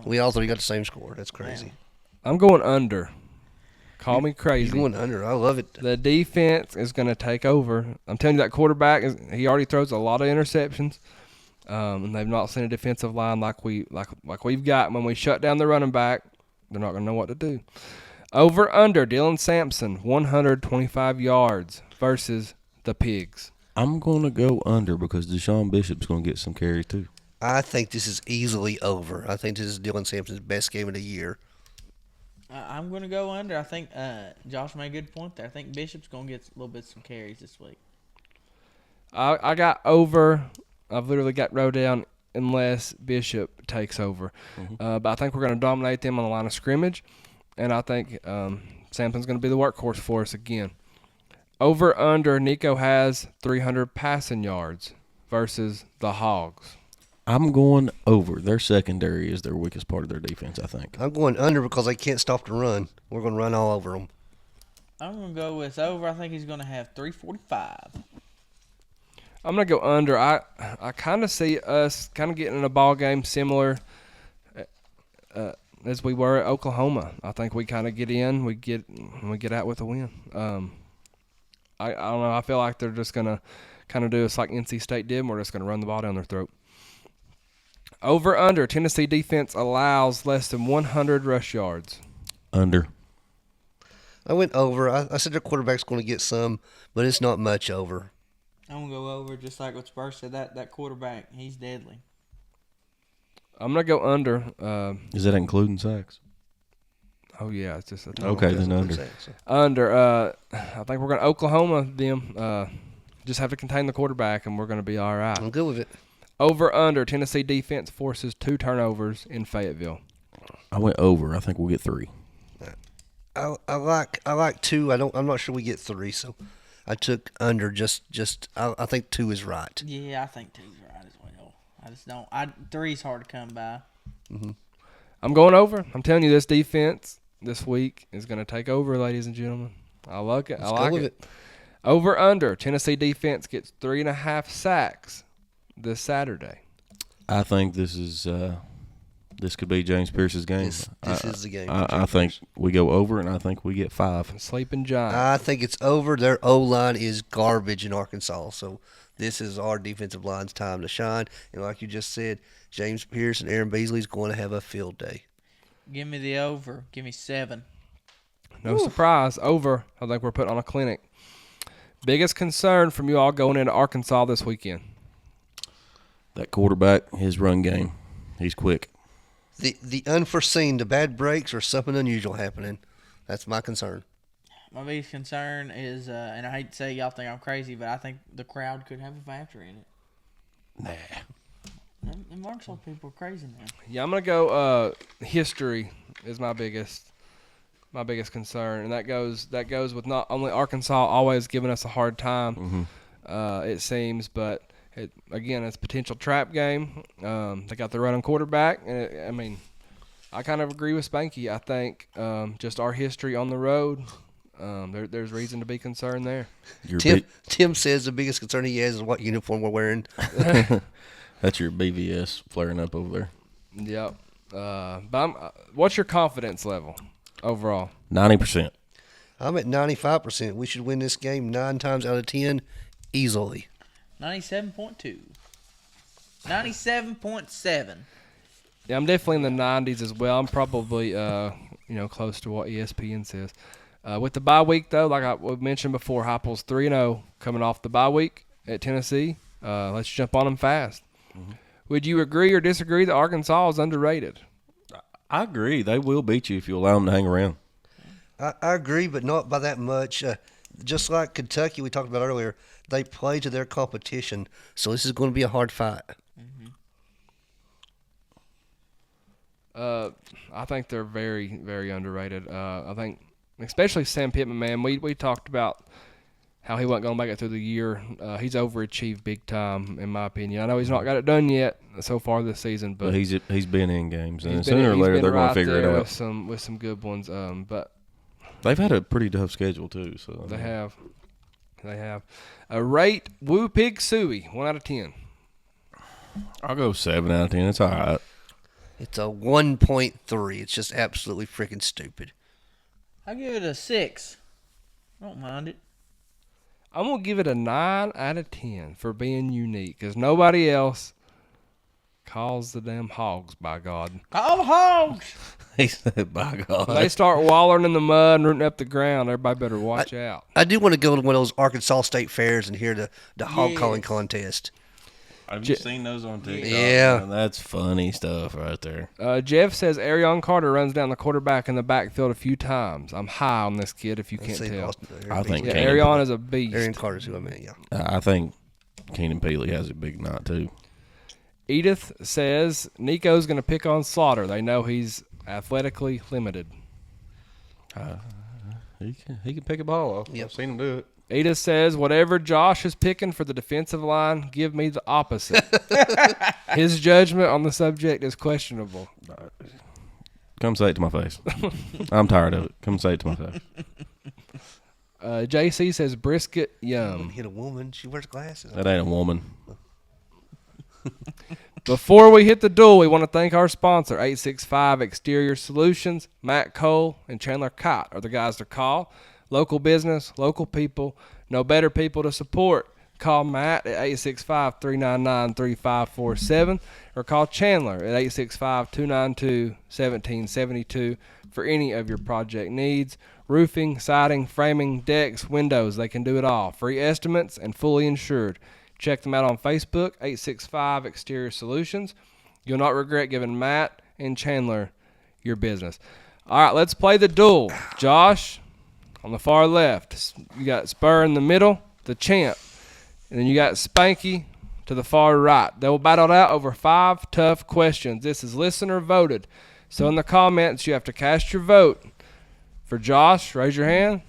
We all three got the same score. That's crazy. I'm going under. Call me You're crazy. going under. I love it. The defense is going to take over. I'm telling you, that quarterback he already throws a lot of interceptions, and they've not seen a defensive line like we've got. When we shut down the running back, they're not going to know what to do. Over under. Dylan Sampson 125 yards versus the Pigs. I'm gonna go under because Deshaun Bishop's gonna get some carries too. I think this is easily over. I think this is Dylan Sampson's best game of the year. I'm going to go under. I think Josh made a good point there. I think Bishop's going to get a little bit some carries this week. I got over. I've literally got wrote down unless Bishop takes over. But I think we're going to dominate them on the line of scrimmage, and I think Sampson's going to be the workhorse for us again. Over under. Nico has 300 passing yards versus the Hogs. I'm going over. Their secondary is their weakest part of their defense, I think. I'm going under because they can't stop the run. We're going to run all over them. I'm going to go with over. I think he's going to have 345. I'm going to go under. I kind of see us kind of getting in a ball game similar as we were at Oklahoma. I think we kind of get in, we get out with a win. I don't know. I feel like they're just going to kind of do us like NC State did, and we're just going to run the ball down their throat. Over under. Tennessee defense allows less than 100 rush yards. Under. I went over. I said their quarterback's going to get some, but it's not much over. I'm going to go over just like what Spurs said. That quarterback, he's deadly. I'm going to go under. Is that including sacks? Oh, yeah. It's just a Okay, then under. Under. I think we're going to Oklahoma them. Just have to contain the quarterback, and we're going to be all right. I'm good with it. Over under. Tennessee defense forces 2 turnovers in Fayetteville. I went over. I think we'll get 3. I like 2. I'm not sure we get 3, so I took under. I think 2 is right. Yeah, I think 2's right as well. I just don't. 3's hard to come by. I'm going over. I'm telling you, this defense this week is going to take over, ladies and gentlemen. I like it. Let's I like go with it. Over under. Tennessee defense gets 3.5 sacks this Saturday. I think this could be James Pierce's game. This is the game. I think we go over, and I think we get 5. Sleeping Giant. I think it's over. Their O-line is garbage in Arkansas, so this is our defensive line's time to shine. And like you just said, James Pierce and Aaron Beasley is going to have a field day. Give me the over. Give me 7. No surprise. Over. I think we're putting on a clinic. Biggest concern from you all going into Arkansas this weekend? That quarterback, his run game, he's quick. The unforeseen, the bad breaks, or something unusual happening. That's my concern. My biggest concern is, and I hate to say y'all think I'm crazy, but I think the crowd could have a factor in it. Nah. The Arkansas people are crazy now. Yeah, I'm gonna go. History is my biggest concern, and that goes with not only Arkansas always giving us a hard time, it seems, but again, it's a potential trap game. They got the running quarterback, and I kind of agree with Spanky. I think just our history on the road, there's reason to be concerned there. Tim says the biggest concern he has is what uniform we're wearing. That's your BVS flaring up over there. Yep. But what's your confidence level overall? 90%. I'm at 95%. We should win this game 9 times out of 10 easily. 97.2. 97.7. Yeah, I'm definitely in the 90s as well. I'm probably close to what ESPN says. With the bye week, though, like I mentioned before, Heupel's 3-0 coming off the bye week at Tennessee. Let's jump on them fast. Would you agree or disagree that Arkansas is underrated? I agree. They will beat you if you allow them to hang around. I agree, but not by that much. just like Kentucky, we talked about earlier, they play to their competition. So this is going to be a hard fight. I think they're very, very underrated. I think, especially Sam Pittman, man. We talked about how he wasn't going to make it through the year. He's overachieved big time, in my opinion. I know he's not got it done yet so far this season, but But he's been in games, and he's sooner or he's later been they're going right to figure it there out. with some good ones. But They've had a pretty tough schedule too. So they have. Rate Woo Pig Suey 1 out of 10. I'll go 7 out of 10. It's all right. It's a 1.3. It's just absolutely freaking stupid. I give it a 6. I don't mind it. I'm gonna give it a 9 out of 10 for being unique, because nobody else calls the damn hogs. By God, Call the hogs. He said, "By God." they start wallering in the mud and rooting up the ground. Everybody better watch out. I do want to go to one of those Arkansas State fairs and hear the hog calling Yes. contest. Have you seen those on TikTok? Yeah. Man, that's funny stuff right there. Jeff says Arion Carter runs down the quarterback in the backfield a few times. I'm high on this kid, if you can't Let's see, tell. Austin- I think Yeah, Keenan- Arion is a beast. Arian Carter's who I meant, yeah. I think Keenan Peely has a big night too. Edith says Nico's going to pick on Slaughter. They know he's athletically limited. He can pick a ball off. Yep. I've seen him do it. Edith says whatever Josh is picking for the defensive line, give me the opposite. His judgment on the subject is questionable. Come say it to my face. I'm tired of it. Come say it to my face. JC says brisket yum. Hit a woman. She wears glasses. That ain't a woman. Before we hit the duel, we want to thank our sponsor, 865 Exterior Solutions. Matt Cole and Chandler Cott are the guys to call. Local business, local people, no better people to support. Call Matt at 865-399-3547 or call Chandler at 865-292-1772 for any of your project needs. Roofing, siding, framing, decks, windows, they can do it all. Free estimates and fully insured. Check them out on Facebook, 865 Exterior Solutions. You'll not regret giving Matt and Chandler your business. All right, let's play the duel. Josh, on the far left, you got Spur in the middle, the champ. And then you got Spanky to the far right. They will battle it out over 5 tough questions. This is listener voted. So in the comments, you have to cast your vote. For Josh, raise your hand.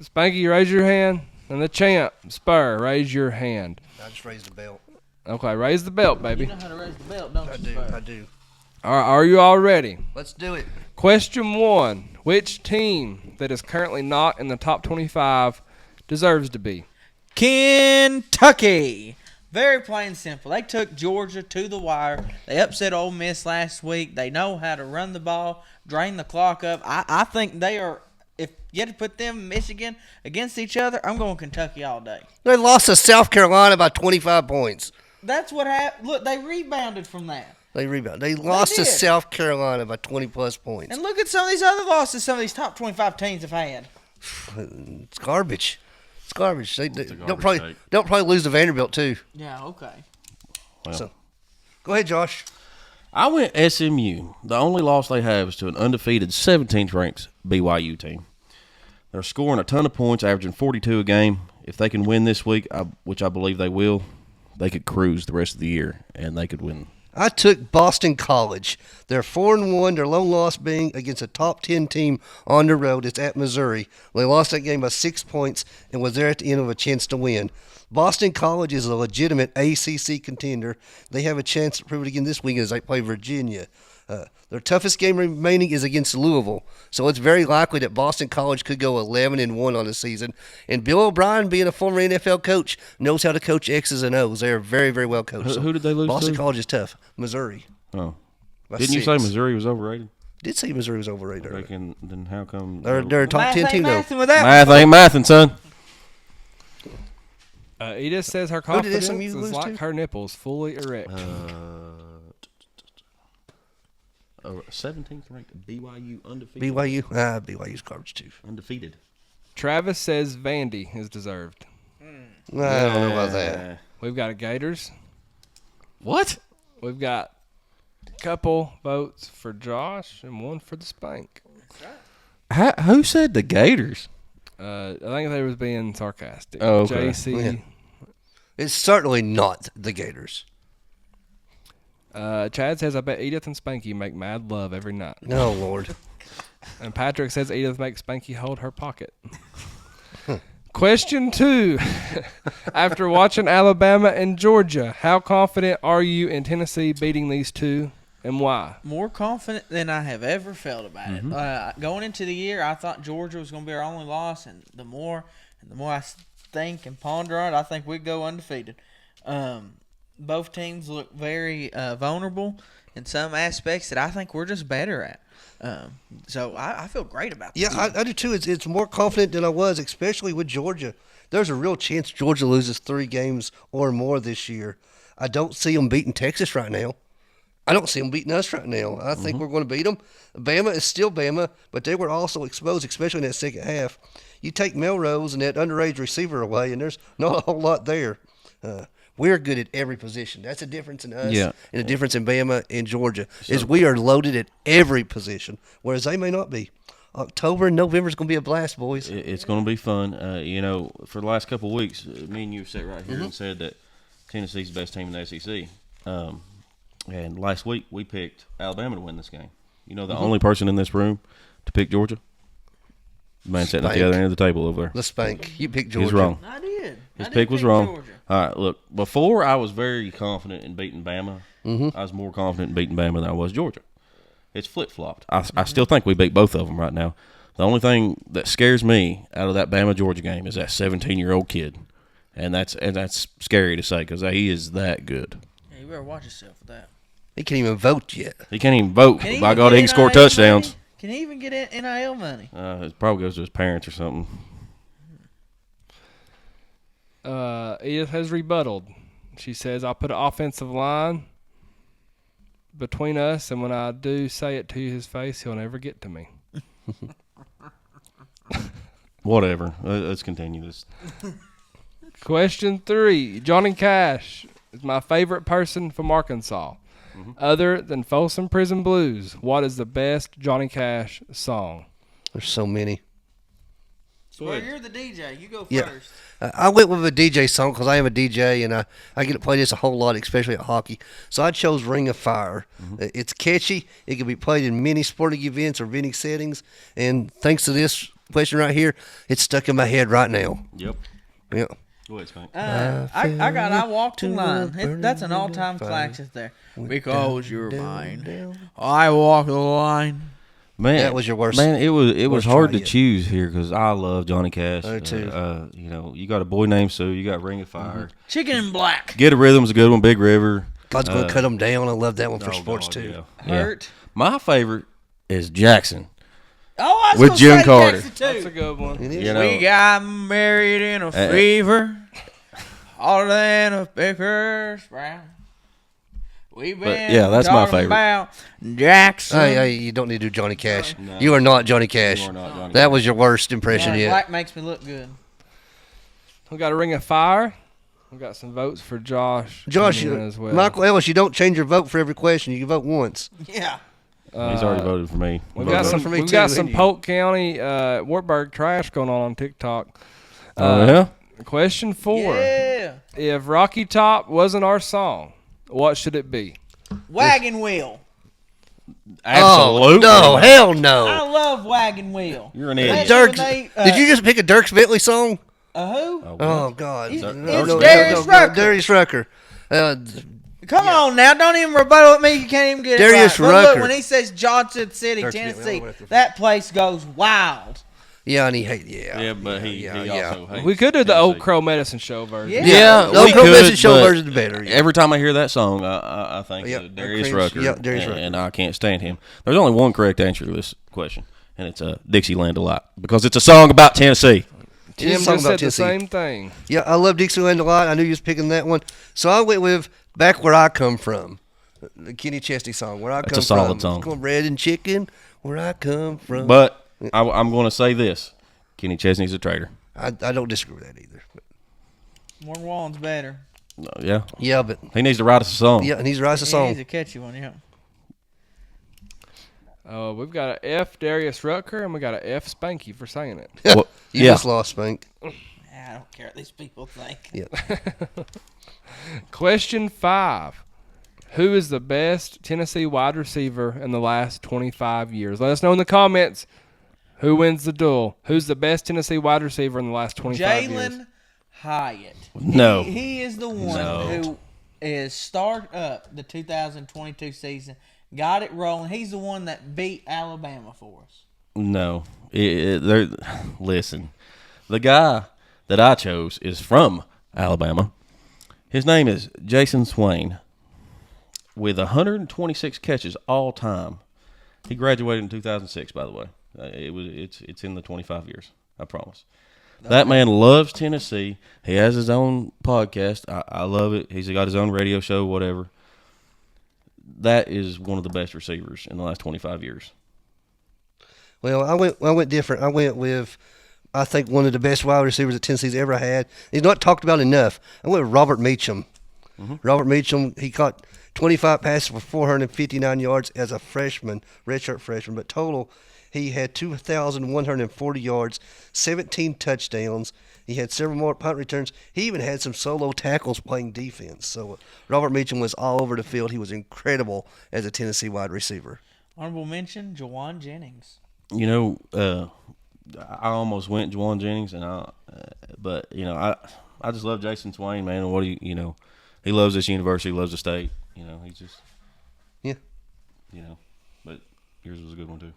Spanky, raise your hand. And the champ, Spur, raise your hand. I just raised the belt. Okay, raise the belt, baby. You know how to raise the belt, don't you? Spur? I do. All right, are you all ready? Let's do it. Question 1. Which team that is currently not in the top 25 deserves to be? Kentucky. Very plain and simple. They took Georgia to the wire. They upset Ole Miss last week. They know how to run the ball, drain the clock up. I think they are. If you had to put them, Michigan, against each other, I'm going Kentucky all day. They lost to South Carolina by 25 points. That's what happened. Look, they rebounded from that. They rebounded. They lost to did. South Carolina by 20-plus points. And look at some of these other losses some of these top 25 teams have had. It's garbage. It's garbage. They garbage don't probably take. don't probably lose to Vanderbilt too. Yeah, okay. Well, So, go ahead, Josh. I went SMU. The only loss they have is to an undefeated 17th ranked BYU team. They're scoring a ton of points, averaging 42 a game. If they can win this week, which I believe they will, they could cruise the rest of the year, and they could win. I took Boston College. They're 4-1. Their lone loss being against a top 10 team on the road. It's at Missouri. They lost that game by 6 points and was there at the end of a chance to win. Boston College is a legitimate ACC contender. They have a chance to prove it again this week as they play Virginia. Their toughest game remaining is against Louisville, so it's very likely that Boston College could go 11-1 on the season. And Bill O'Brien, being a former NFL coach, knows how to coach X's and O's. They are very, very well coached. Who did they lose Boston to? College is tough. Missouri. Oh. By Didn't you 6. say Missouri was overrated? Did say Missouri was overrated earlier. Then how come? They're a top 10 team, though. With that Math ain't mathing, son. Edith says her did confidence SMU is lose like to? her nipples, fully erect. 17th ranked BYU undefeated. BYU's garbage, too. Undefeated. Travis says Vandy is deserved. I don't know about that. We've got a Gators. What? We've got a couple votes for Josh and one for the Spank. Who said the Gators? I think they was being sarcastic. Oh, okay. JC. Yeah. It's certainly not the Gators. Chad says, I bet Edith and Spanky make mad love every night. No, Lord. And Patrick says Edith makes Spanky hold her pocket. Question 2. After watching Alabama and Georgia, how confident are you in Tennessee beating these two, and why? More confident than I have ever felt about it. Going into the year, I thought Georgia was going to be our only loss, and the more I think and ponder on it, I think we'd go undefeated. Both teams look very vulnerable in some aspects that I think we're just better at. So I feel great about this. Yeah, I do too. It's more confident than I was, especially with Georgia. There's a real chance Georgia loses 3 games or more this year. I don't see them beating Texas right now. I don't see them beating us right now. I think we're going to beat them. Bama is still Bama, but they were also exposed, especially in that second half. You take Melrose and that underage receiver away, and there's not a whole lot there. We're good at every position. That's a difference in us and a difference in Bama and Georgia is we are loaded at every position, whereas they may not be. October and November is going to be a blast, boys. It's going to be fun. For the last couple of weeks, me and you sat right here and said that Tennessee's the best team in the SEC. And last week we picked Alabama to win this game. You know, the only person in this room to pick Georgia? The man sitting at the other end of the table over there. Let's spank. You picked Georgia. He's wrong. I did. His I did pick was pick wrong. Georgia. All right, look, before I was very confident in beating Bama. I was more confident in beating Bama than I was Georgia. It's flip-flopped. I still think we beat both of them right now. The only thing that scares me out of that Bama-Georgia game is that 17-year-old kid. And that's scary to say because he is that good. Yeah, you better watch yourself with that. He can't even vote yet. He can't even vote. Can he By even God, get he can score NIL touchdowns. money? Can he even get NIL money? It probably goes to his parents or something. Edith has rebutted. She says, I'll put an offensive line between us, and when I do say it to his face, he'll never get to me. Whatever. Let's continue this. Question 3. Johnny Cash is my favorite person from Arkansas. Other than Folsom Prison Blues, what is the best Johnny Cash song? There's so many. Well, you're the DJ. You go Yeah. first. I went with a DJ song because I am a DJ and I get to play this a whole lot, especially at hockey. So I chose Ring of Fire. It's catchy. It can be played in many sporting events or many settings. And thanks to this question right here, it's stuck in my head right now. Yep. Yeah. Go ahead, Spank. I walked the to line. a That's an burning all-time fire. classic there. Went Because down, you're down, mine. down. I walk the line. Man, That was your worst- Man, it was worst hard try to yet. choose here because I love Johnny Cash. I do too. You got A Boy Named Sue. You got Ring of Fire. Chicken and black. Get a Rhythm's a good one. Big River. God's going to cut them down. I love that one for Oh, sports God, too. yeah. Hurt. My favorite is Jackson. Oh, I was With gonna Jim say Carter. Jackson, too. That's a good one. It is. You know, We got married in a fever, hotter than a Pickers Brown. We've been yeah, that's my talking favorite. about Jackson. Hey, you don't need to do Johnny Cash. You are not Johnny Cash. You are not Johnny That Cash. was your worst impression Yeah, yet. black makes me look good. We got a Ring of Fire. We got some votes for Josh. Josh, coming in as well. Michael Ellis, you don't change your vote for every question. You can vote once. Yeah. He's already voted for me. We've Vote got some. for me We've too, got some didn't you? Polk County, Wartburg trash going on TikTok. Oh, yeah? Question 4: Yeah. If Rocky Top wasn't our song, what should it be? Wagon Wheel. Absolutely. Oh, no, hell I no. love Wagon Wheel. You're an Especially idiot. Dirk, when they, did you just pick a Dirk Bentley song? Who? Oh, God. It's No, Darius Rucker. Darius Rucker. Come on now, don't even rebuttal at me. You can't even get Darius it right. But Rucker. look, when he says Johnson City, Dirk Bentley, Tennessee, I went after- that place goes wild. Yeah, and he hate, yeah. Yeah, but he also hates We could do the old Tennessee. Crow Medicine Show version. Yeah. The we Pro could, Medicine Show but version is better. Yeah. Every time I hear that song, I think Yeah, of Darius cringe. Rucker, Yeah, Darius Rucker. and I can't stand him. There's only one correct answer to this question, and it's Dixieland Delight, because it's a song about Tennessee. It is a Tim song just about said the Tennessee. same thing. Yeah, I love Dixieland a lot. I knew you was picking that one. So I went with Back Where I Come From, the Kenny Chesney song, Where I That's Come a solid From. song. Cornbread and chicken, where I come from. But I'm going to say this: Kenny Chesney's a traitor. I don't disagree with that either. Warren Wallen's better. Yeah, Yeah, but he needs to write us a song. yeah, and he's writes a He's song. a catchy one, yeah. We've got a F Darius Rucker, and we got a F Spanky for saying it. Well, You yeah. just lost, Spank. I don't care what these people think. Yeah. Question 5. Who is the best Tennessee wide receiver in the last 25 years? Let us know in the comments who wins the duel. Who's the best Tennessee wide receiver in the last 25 years? Jalen Hyatt. No. He is the one who is start up the 2022 season, got it rolling. He's the one that beat Alabama for us. No. Listen, the guy that I chose is from Alabama. His name is Jason Swain, with 126 catches all time. He graduated in 2006, by the way. It's in the 25 years, I promise. That man loves Tennessee. He has his own podcast. I love it. He's got his own radio show, whatever. That is one of the best receivers in the last 25 years. Well, I went different. I went with, I think, one of the best wide receivers that Tennessee's ever had. He's not talked about enough. I went with Robert Meacham. Robert Meacham, he caught 25 passes for 459 yards as a freshman, redshirt freshman, but total he had 2,140 yards, 17 touchdowns. He had several more punt returns. He even had some solo tackles playing defense. So Robert Meacham was all over the field. He was incredible as a Tennessee wide receiver. Honorable mention, Jawan Jennings. You know, I almost went Juwan Jennings, but I just love Jason Swain, man. What do you know? He loves this university, loves the state. He's just Yeah. But yours was a good one too.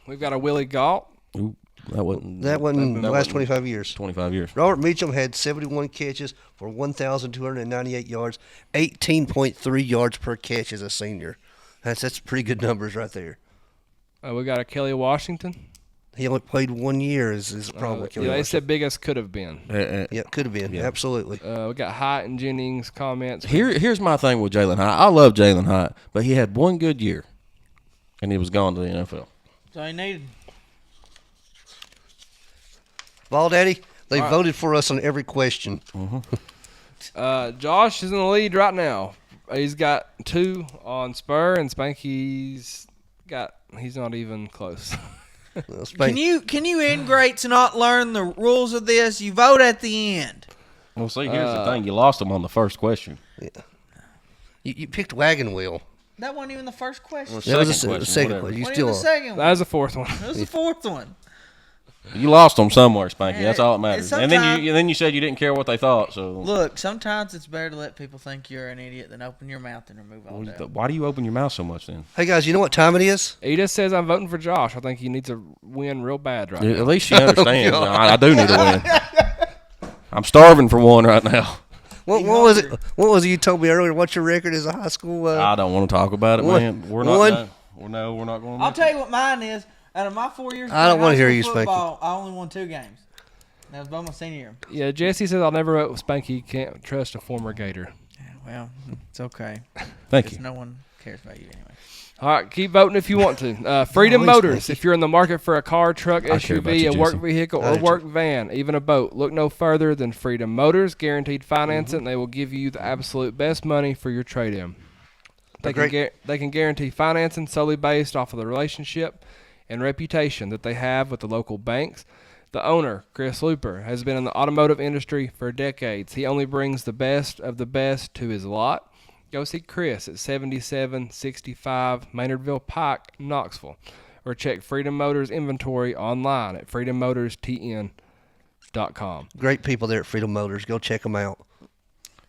We've got a Willie Galt. Ooh, that wasn't That wasn't the last wasn't 25 years. 25 years. Robert Meacham had 71 catches for 1,298 yards, 18.3 yards per catch as a senior. That's pretty good numbers right there. We got a Kelly Washington. He only played 1 year is his problem with Kelly Yeah, they Washington. said biggest could have been. Yeah, could have been. Yeah. Absolutely. We got Hyatt and Jennings comments. Here's my thing with Jalen Hyatt. I love Jalen Hyatt, but he had one good year, and he was gone to the NFL. So he needed. Ball Daddy, they All right. voted for us on every question. Josh is in the lead right now. He's got 2 on Spur, and Spanky's he's not even close. Can you ingrates not learn the rules of this? You vote at the end. Well, see, here's the thing. You lost him on the first question. You picked Wagon Wheel. That wasn't even the first question. Well, That was the Second second question, question. You Wasn't still even the on. second one. That was the 4th one. That was the 4th one. You lost them somewhere, Spanky. Man, That's all that matters. And then you said you didn't care what they thought. So Look, sometimes it's better to let people think you're an idiot than open your mouth and remove all doubt. why do you open your mouth so much then? Hey, guys, you know what time it is? Edith says I'm voting for Josh. I think he needs a win real bad right now. At least she understands. I do need a win. I'm starving for one right now. What was it? What was it you told me earlier? What's your record as a high school? I don't want to talk about it, One- man. We're not. one- We're not going. I'll tell you what mine is. Out of my 4 years, I don't playing wanna high hear school you, Spanky. football, I only won 2 games. That was both my senior year. Yeah, Jesse says I'll never vote with Spanky. Can't trust a former Gator. Yeah, well, it's okay. Thank Because you. no one cares about you anyway. All right, keep voting if you want to. Freedom Always Motors. Spanky. If you're in the market for a car, truck, I care about SUV, you, a work Jesse. vehicle, I or do work van, even a boat, look no further than Freedom Motors. Guaranteed financing. They will give you the absolute best money for your trade-in. They can guarantee financing solely based off of the relationship and reputation that they have with the local banks. The owner, Chris Looper, has been in the automotive industry for decades. He only brings the best of the best to his lot. Go see Chris at 7765 Maynardville Pike, Knoxville, or check Freedom Motors inventory online at freedommotors.tn.com. Great people there at Freedom Motors. Go check them out.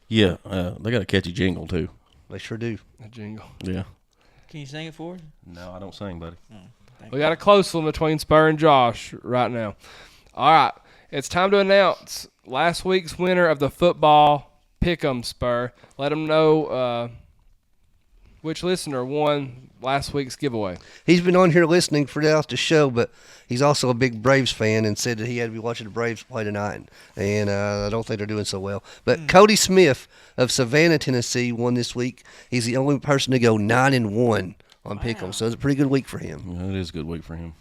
Yeah, they got a catchy jingle too. They sure do. A jingle. Yeah. Can you sing it for us? No, I don't sing, buddy. We got a close one between Spur and Josh right now. All right, it's time to announce last week's winner of the football pick'em, Spur. Let them know which listener won last week's giveaway. He's been on here listening throughout the show, but he's also a big Braves fan and said that he had to be watching the Braves play tonight. And I don't think they're doing so well. But Cody Smith of Savannah, Tennessee, won this week. He's the only person to go 9-1 on pick'em, so it's a pretty good week for him. Yeah, it is a good week for him.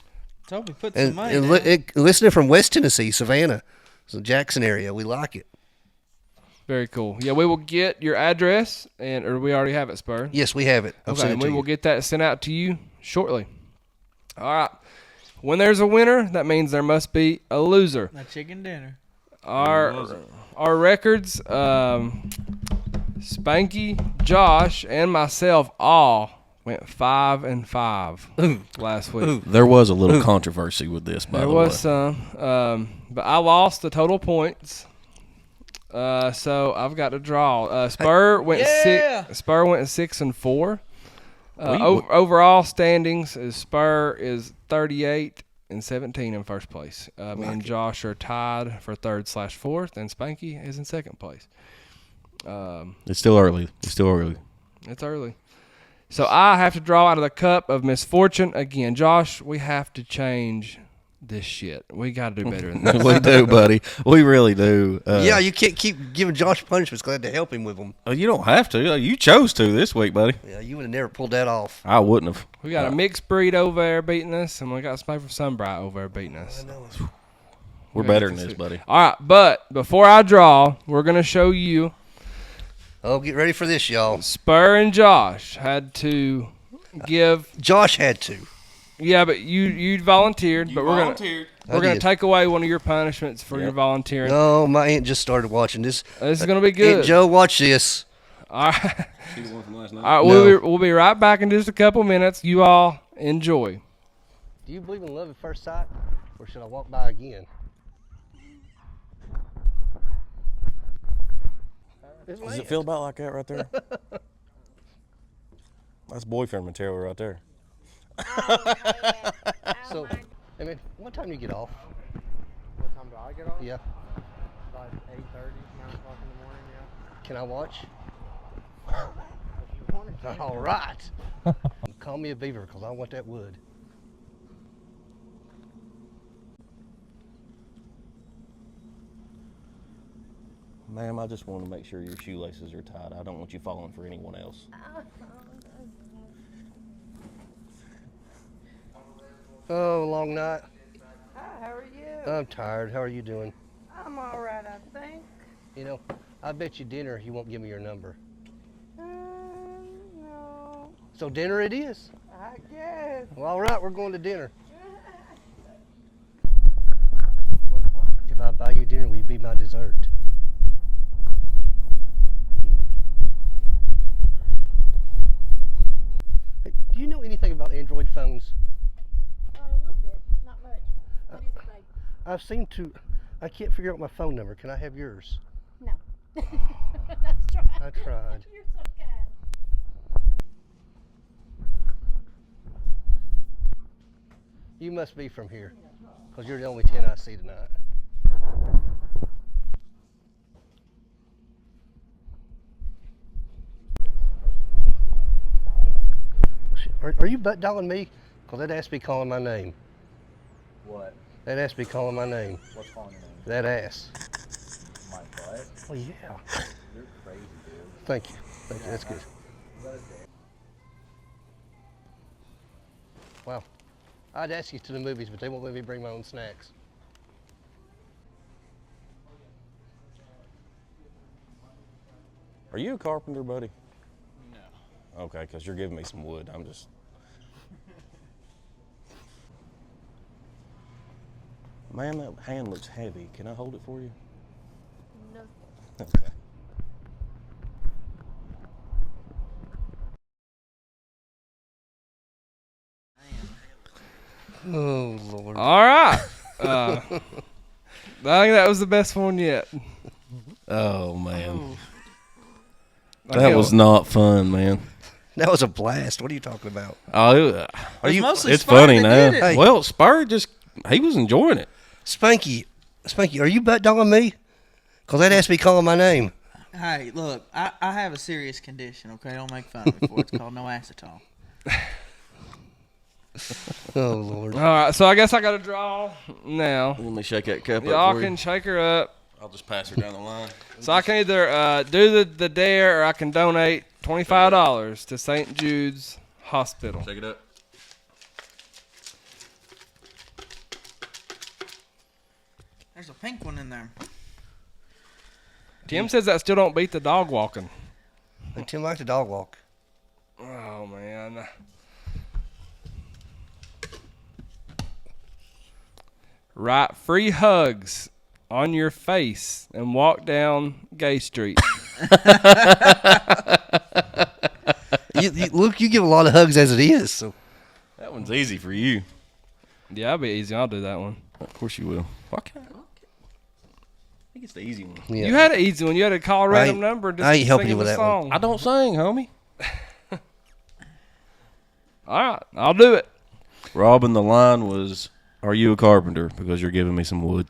Toby, put some And, money and down. listening from West Tennessee, Savannah, so Jackson area, we like it. Very cool. Yeah, we will get your address, or we already have it, Spur. Yes, we have it. I'll Okay, send it and to we will you. get that sent out to you shortly. All right. When there's a winner, that means there must be a loser. That chicken dinner. Our records, Spanky, Josh, and myself all went 5-5 last week. There was a little controversy with this, by There the was way. some, but I lost the total points. So I've got to draw. Spur went Yeah! 6-4. Overall standings is Spur is 38-17 in first place. Me and Josh are tied for 3rd/4th, and Spanky is in 2nd place. It's still early. It's It's early. So I have to draw out of the cup of misfortune again. Josh, we have to change this shit. We got to do better than this. We do, buddy. We really do. Yeah, you can't keep giving Josh punishments. Glad to help him with them. You don't have to. You chose to this week, buddy. Yeah, you would have never pulled that off. I wouldn't have. We got a mixed breed over there beating us, and we got somebody from Sunbright over there beating us. We're better than this, buddy. All right, but before I draw, we're going to show you Oh, get ready for this, y'all. Spur and Josh had to give. Josh had to. Yeah, but you volunteered, but we're I gonna did. take away one of your punishments for your volunteering. No, my aunt just started watching this. This is gonna be good. Aunt Joe, watch this. All right, The one from last night. all right. We'll be right back in just a couple minutes. You all enjoy. Do you believe in love at first sight, or should I walk by again? Does it feel about like that right there? That's boyfriend material right there. So, I mean, what time do you get off? What time do I get off? Yeah. About 8:30, 9 o'clock in the morning, yeah. Can I watch? If you want it. All right. Call me a beaver, because I want that wood. Ma'am, I just want to make sure your shoelaces are tied. I don't want you falling for anyone else. Oh, long night. Hi, how are you? I'm tired. How are you doing? I'm all right, I think. You know, I bet you dinner you won't give me your number. No, So dinner it is. I guess. Well, all right, we're going to dinner. If I buy you dinner, will you be my dessert? Hey, do you know anything about Android phones? A little bit, not much. What is it like? I've seen two. I can't figure out my phone number. Can I have yours? No. Nice try. I tried. You're so kind. You must be from here, because you're the only 10 I see tonight. Are you butt dialing me? Because that ass be calling my name. What? That ass be calling my name. What's calling your name? That ass. My butt? Oh, yeah. You're crazy, dude. Thank you. Thank you. That's good. Wow. I'd ask you to the movies, but they won't let me bring my own snacks. Are you a carpenter, buddy? No. Okay, because you're giving me some wood. I'm just. Man, that hand looks heavy. Can I hold it for you? No. Okay. Oh, Lord. All right. I think that was the best one yet. Oh, man. Okay, That was not fun, man. That was a blast. What are you talking about? Oh, Are you? Mostly it's Spur funny that now. did it. Hey. Well, Spur he was enjoying it. Spanky, are you butt dialing me? Because that ass be calling my name. Hey, look, I have a serious condition, okay? Don't make fun of me for it. It's called no acetone. Oh, Lord. All right, so I guess I got to draw now. Let me shake that cup Y'all up for can you. shake her up. I'll just pass her down the line. So I can either do the dare or I can donate $25 to St. Jude's Hospital. Shake it up. There's a pink one in there. Tim says that still don't beat the dog walking. And Tim liked the dog walk. Oh, man. Write free hugs on your face and walk down Gay Street. Luke, you give a lot of hugs as it is. So That one's easy for you. Yeah, I'll be easy. I'll do that one. Of course you will. Why can't I think it's the easy one. yeah. You had an easy one. You had to call a random ain't- number. And just I ain't helping sing you with the that one. song. I don't sing, homie. All right, I'll do it. Robin, the line was, "Are you a carpenter?" Because you're giving me some wood.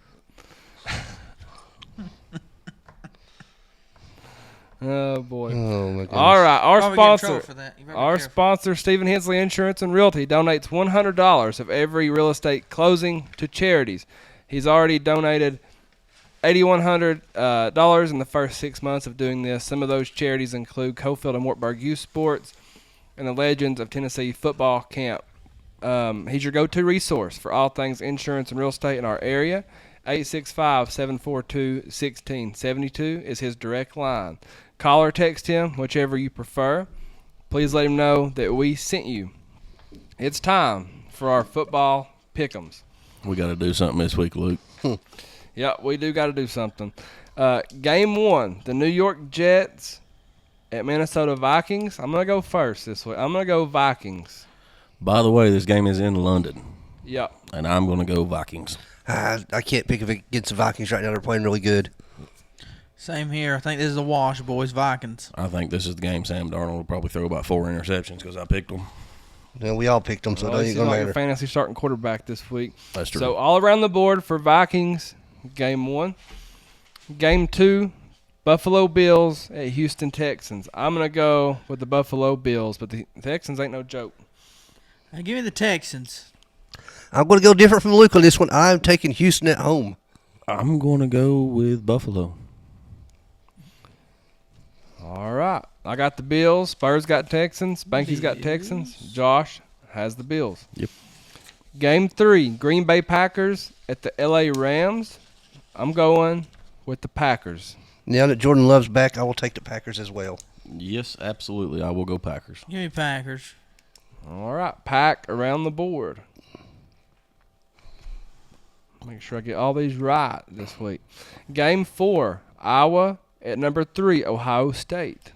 Oh boy. Oh my goodness. All right, our Probably get in trouble sponsor, for that. You better be our careful. sponsor, Stephen Hensley Insurance and Realty, donates $100 of every real estate closing to charities. He's already donated $8,100 in the first 6 months of doing this. Some of those charities include Cofield and Wartburg Youth Sports and the Legends of Tennessee Football Camp. He's your go-to resource for all things insurance and real estate in our area. 865-742-1672 is his direct line. Call or text him, whichever you prefer. Please let him know that we sent you. It's time for our football pick'ems. We got to do something this week, Luke. Yeah, we do got to do something. Game 1, the New York Jets at Minnesota Vikings. I'm going to go first this week. I'm going to go Vikings. By the way, this game is in London, Yep. and I'm going to go Vikings. I can't pick against the Vikings right now. They're playing really good. Same here. I think this is a wash, boys. Vikings. I think this is the game Sam Darnold will probably throw about 4 interceptions because I picked him. Yeah, we all picked them, so Well, it he's ain't gonna like your matter. fantasy starting quarterback this week. That's true. So all around the board for Vikings, game 1. Game 2, Buffalo Bills at Houston Texans. I'm going to go with the Buffalo Bills, but the Texans ain't no joke. Hey, give me the Texans. I'm going to go different from Luke on this one. I'm taking Houston at home. I'm going to go with Buffalo. All right. I got the Bills. Spurs got Texans. Banky's got Texans. Josh has the Bills. Yep. Game 3, Green Bay Packers at the LA Rams. I'm going with the Packers. Now that Jordan Love's back, I will take the Packers as well. Yes, absolutely. I will go Packers. Give me Packers. All right. Pack around the board. Make sure I get all these right this week. Game 4, Iowa at number 3, Ohio State.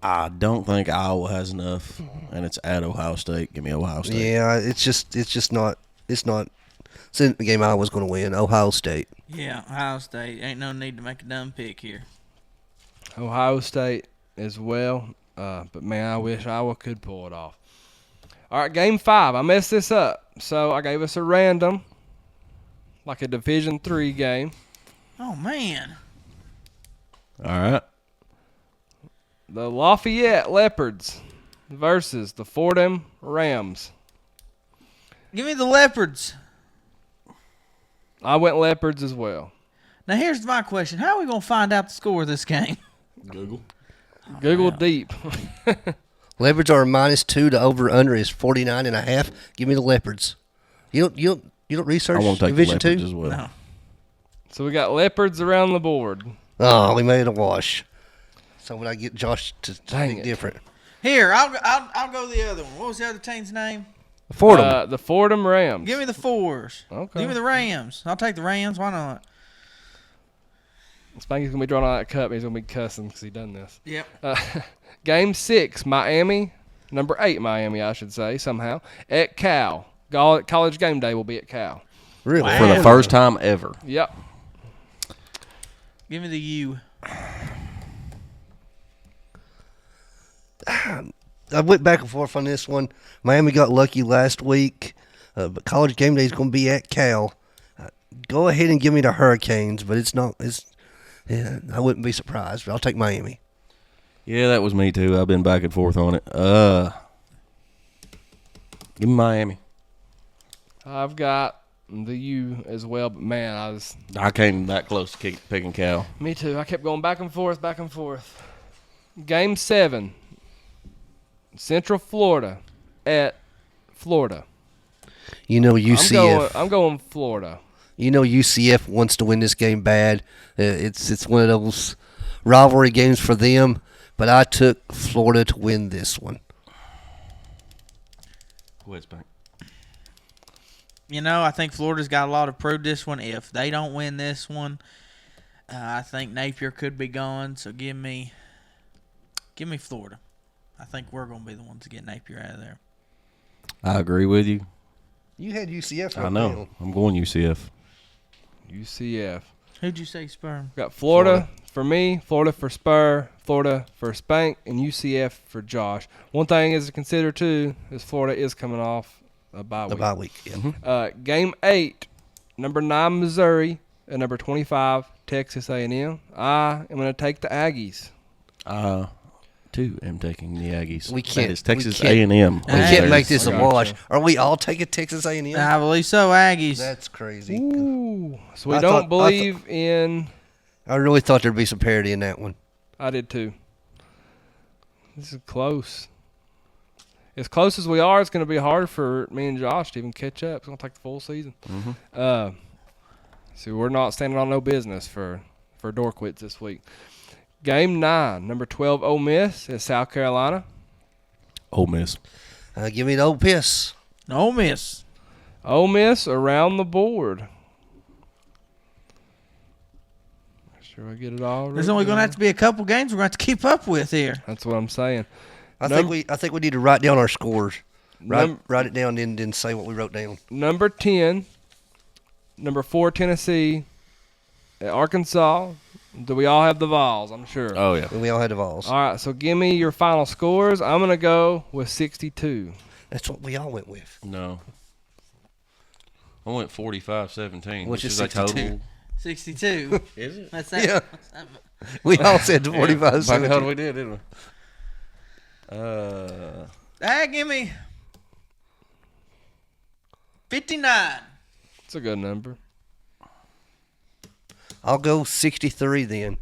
I don't think Iowa has enough, and it's at Ohio State. Give me Ohio State. Yeah, it's just not. It's not. It's in the game I was going to win. Ohio State. Yeah, Ohio State. Ain't no need to make a dumb pick here. Ohio State as well. But, man, I wish Iowa could pull it off. All right, Game 5. I messed this up. So I gave us a random, like a Division III game. Oh, man. All right. The Lafayette Leopards versus the Fordham Rams. Give me the Leopards. I went Leopards as well. Now, here's my question. How are we going to find out the score of this game? Google. Google deep. Leopards are -2. The over/under is 49.5. Give me the Leopards. You don't research I won't take Division the Leopards 2? as well. No. So we got Leopards around the board. Oh, we made it a wash. So when I get Josh to Dang think it. different, Here, I'll go the other one. What was the other team's name? Fordham. The Fordham Rams. Give me the Fours. Okay. Give me the Rams. I'll take the Rams. Why not? Spanky's going to be drawing out that cup. He's going to be cussing because he done this. Yep. Game 6, Miami, number 8 Miami, I should say, somehow, at Cal. College game day will be at Cal. Really? For the first time ever. Yep. Give me the U. I went back and forth on this one. Miami got lucky last week, but College game day is going to be at Cal. Go ahead and give me the Hurricanes, but it's not. Yeah, I wouldn't be surprised. But I'll take Miami. Yeah, that was me too. I've been back and forth on it. Give me Miami. I've got the U as well, but man, I came that close to picking Cal. me too. I kept going back and forth, back and forth. Game 7, Central Florida at Florida. You know UCF. I'm going Florida. You know UCF wants to win this game bad. It's one of those rivalry games for them. But I took Florida to win this one. Go ahead, Spank. I think Florida's got a lot to prove this one. If they don't win this one, I think Napier could be gone. So give me Florida. I think we're going to be the ones to get Napier out of there. I agree with you. You had UCF. I know. Down. I'm going UCF. UCF. Who'd you say, Sperm? Got Florida for me, Florida for Spur, Florida for Spank, and UCF for Josh. One thing is to consider, too, is Florida is coming off a bye week. The bye week, yeah. Game 8, number 9, Missouri, and number 25, Texas A&M. I am going to take the Aggies. Too am taking the Aggies. We can't. That is Texas we can't- A&M. We can't make this a Gotcha. wash. Are we all taking Texas A&M? I believe so, Aggies. That's crazy. Ooh. So we I don't thought- believe in... I really thought there'd be some parity in that one. I did, too. This is close. As close as we are, it's going to be hard for me and Josh to even catch up. It's going to take the full season. So we're not standing on no business for Dorquits this week. Game 9, number 12, Ole Miss at South Carolina. Ole Miss. Give me the old piss. Ole Miss. Ole Miss around the board. Make sure I get it all right. There's only going to have to be a couple games we're going to have to keep up with here. That's what I'm saying. I think we need to write down our scores. Num- Write it down and then say what we wrote down. Number 10, number 4, Tennessee at Arkansas. Do we all have the Vols? I'm sure. Oh, yeah. And we all had the Vols. All right, so give me your final scores. I'm going to go with 62. That's what we all went with. No. I went 45-17. Which is a 62. total. 62. Is it? That's Yeah. We all said 45. By God, we did, didn't we? Give me 59. It's a good number. I'll go 63 then.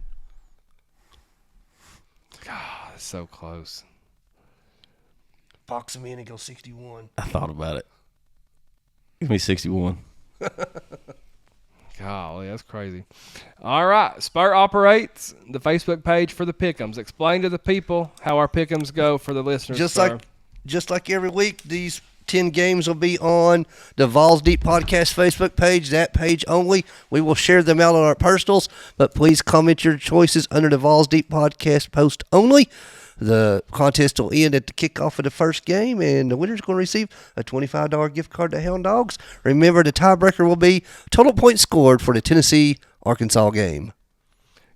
God, it's so close. Box them in and go 61. I thought about it. Give me 61. Golly, that's crazy. All right, Spur operates the Facebook page for the Pick'ems. Explain to the people how our Pick'ems go for the listeners. Just like every week, these 10 games will be on the Vols Deep Podcast Facebook page, that page only. We will share them out on our personals, but please comment your choices under the Vols Deep Podcast post only. The contest will end at the kickoff of the first game, and the winner's going to receive a $25 gift card to Hound Dogs. Remember, the tiebreaker will be total points scored for the Tennessee-Arkansas game.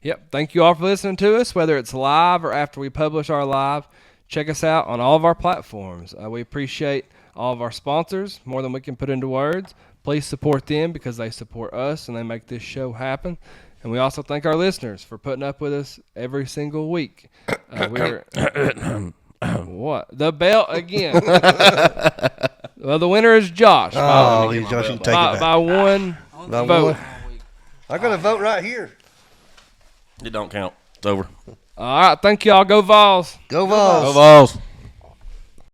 Yep. Thank you all for listening to us, whether it's live or after we publish our live. Check us out on all of our platforms. We appreciate all of our sponsors more than we can put into words. Please support them because they support us and they make this show happen. And we also thank our listeners for putting up with us every single week. We're what? The belt again. Well, the winner is Josh. Oh, Josh, you take it back. By one By vote. one. I got a vote right here. It don't count. It's over. All right. Thank y'all. Go Vols. Go Vols. Go Vols.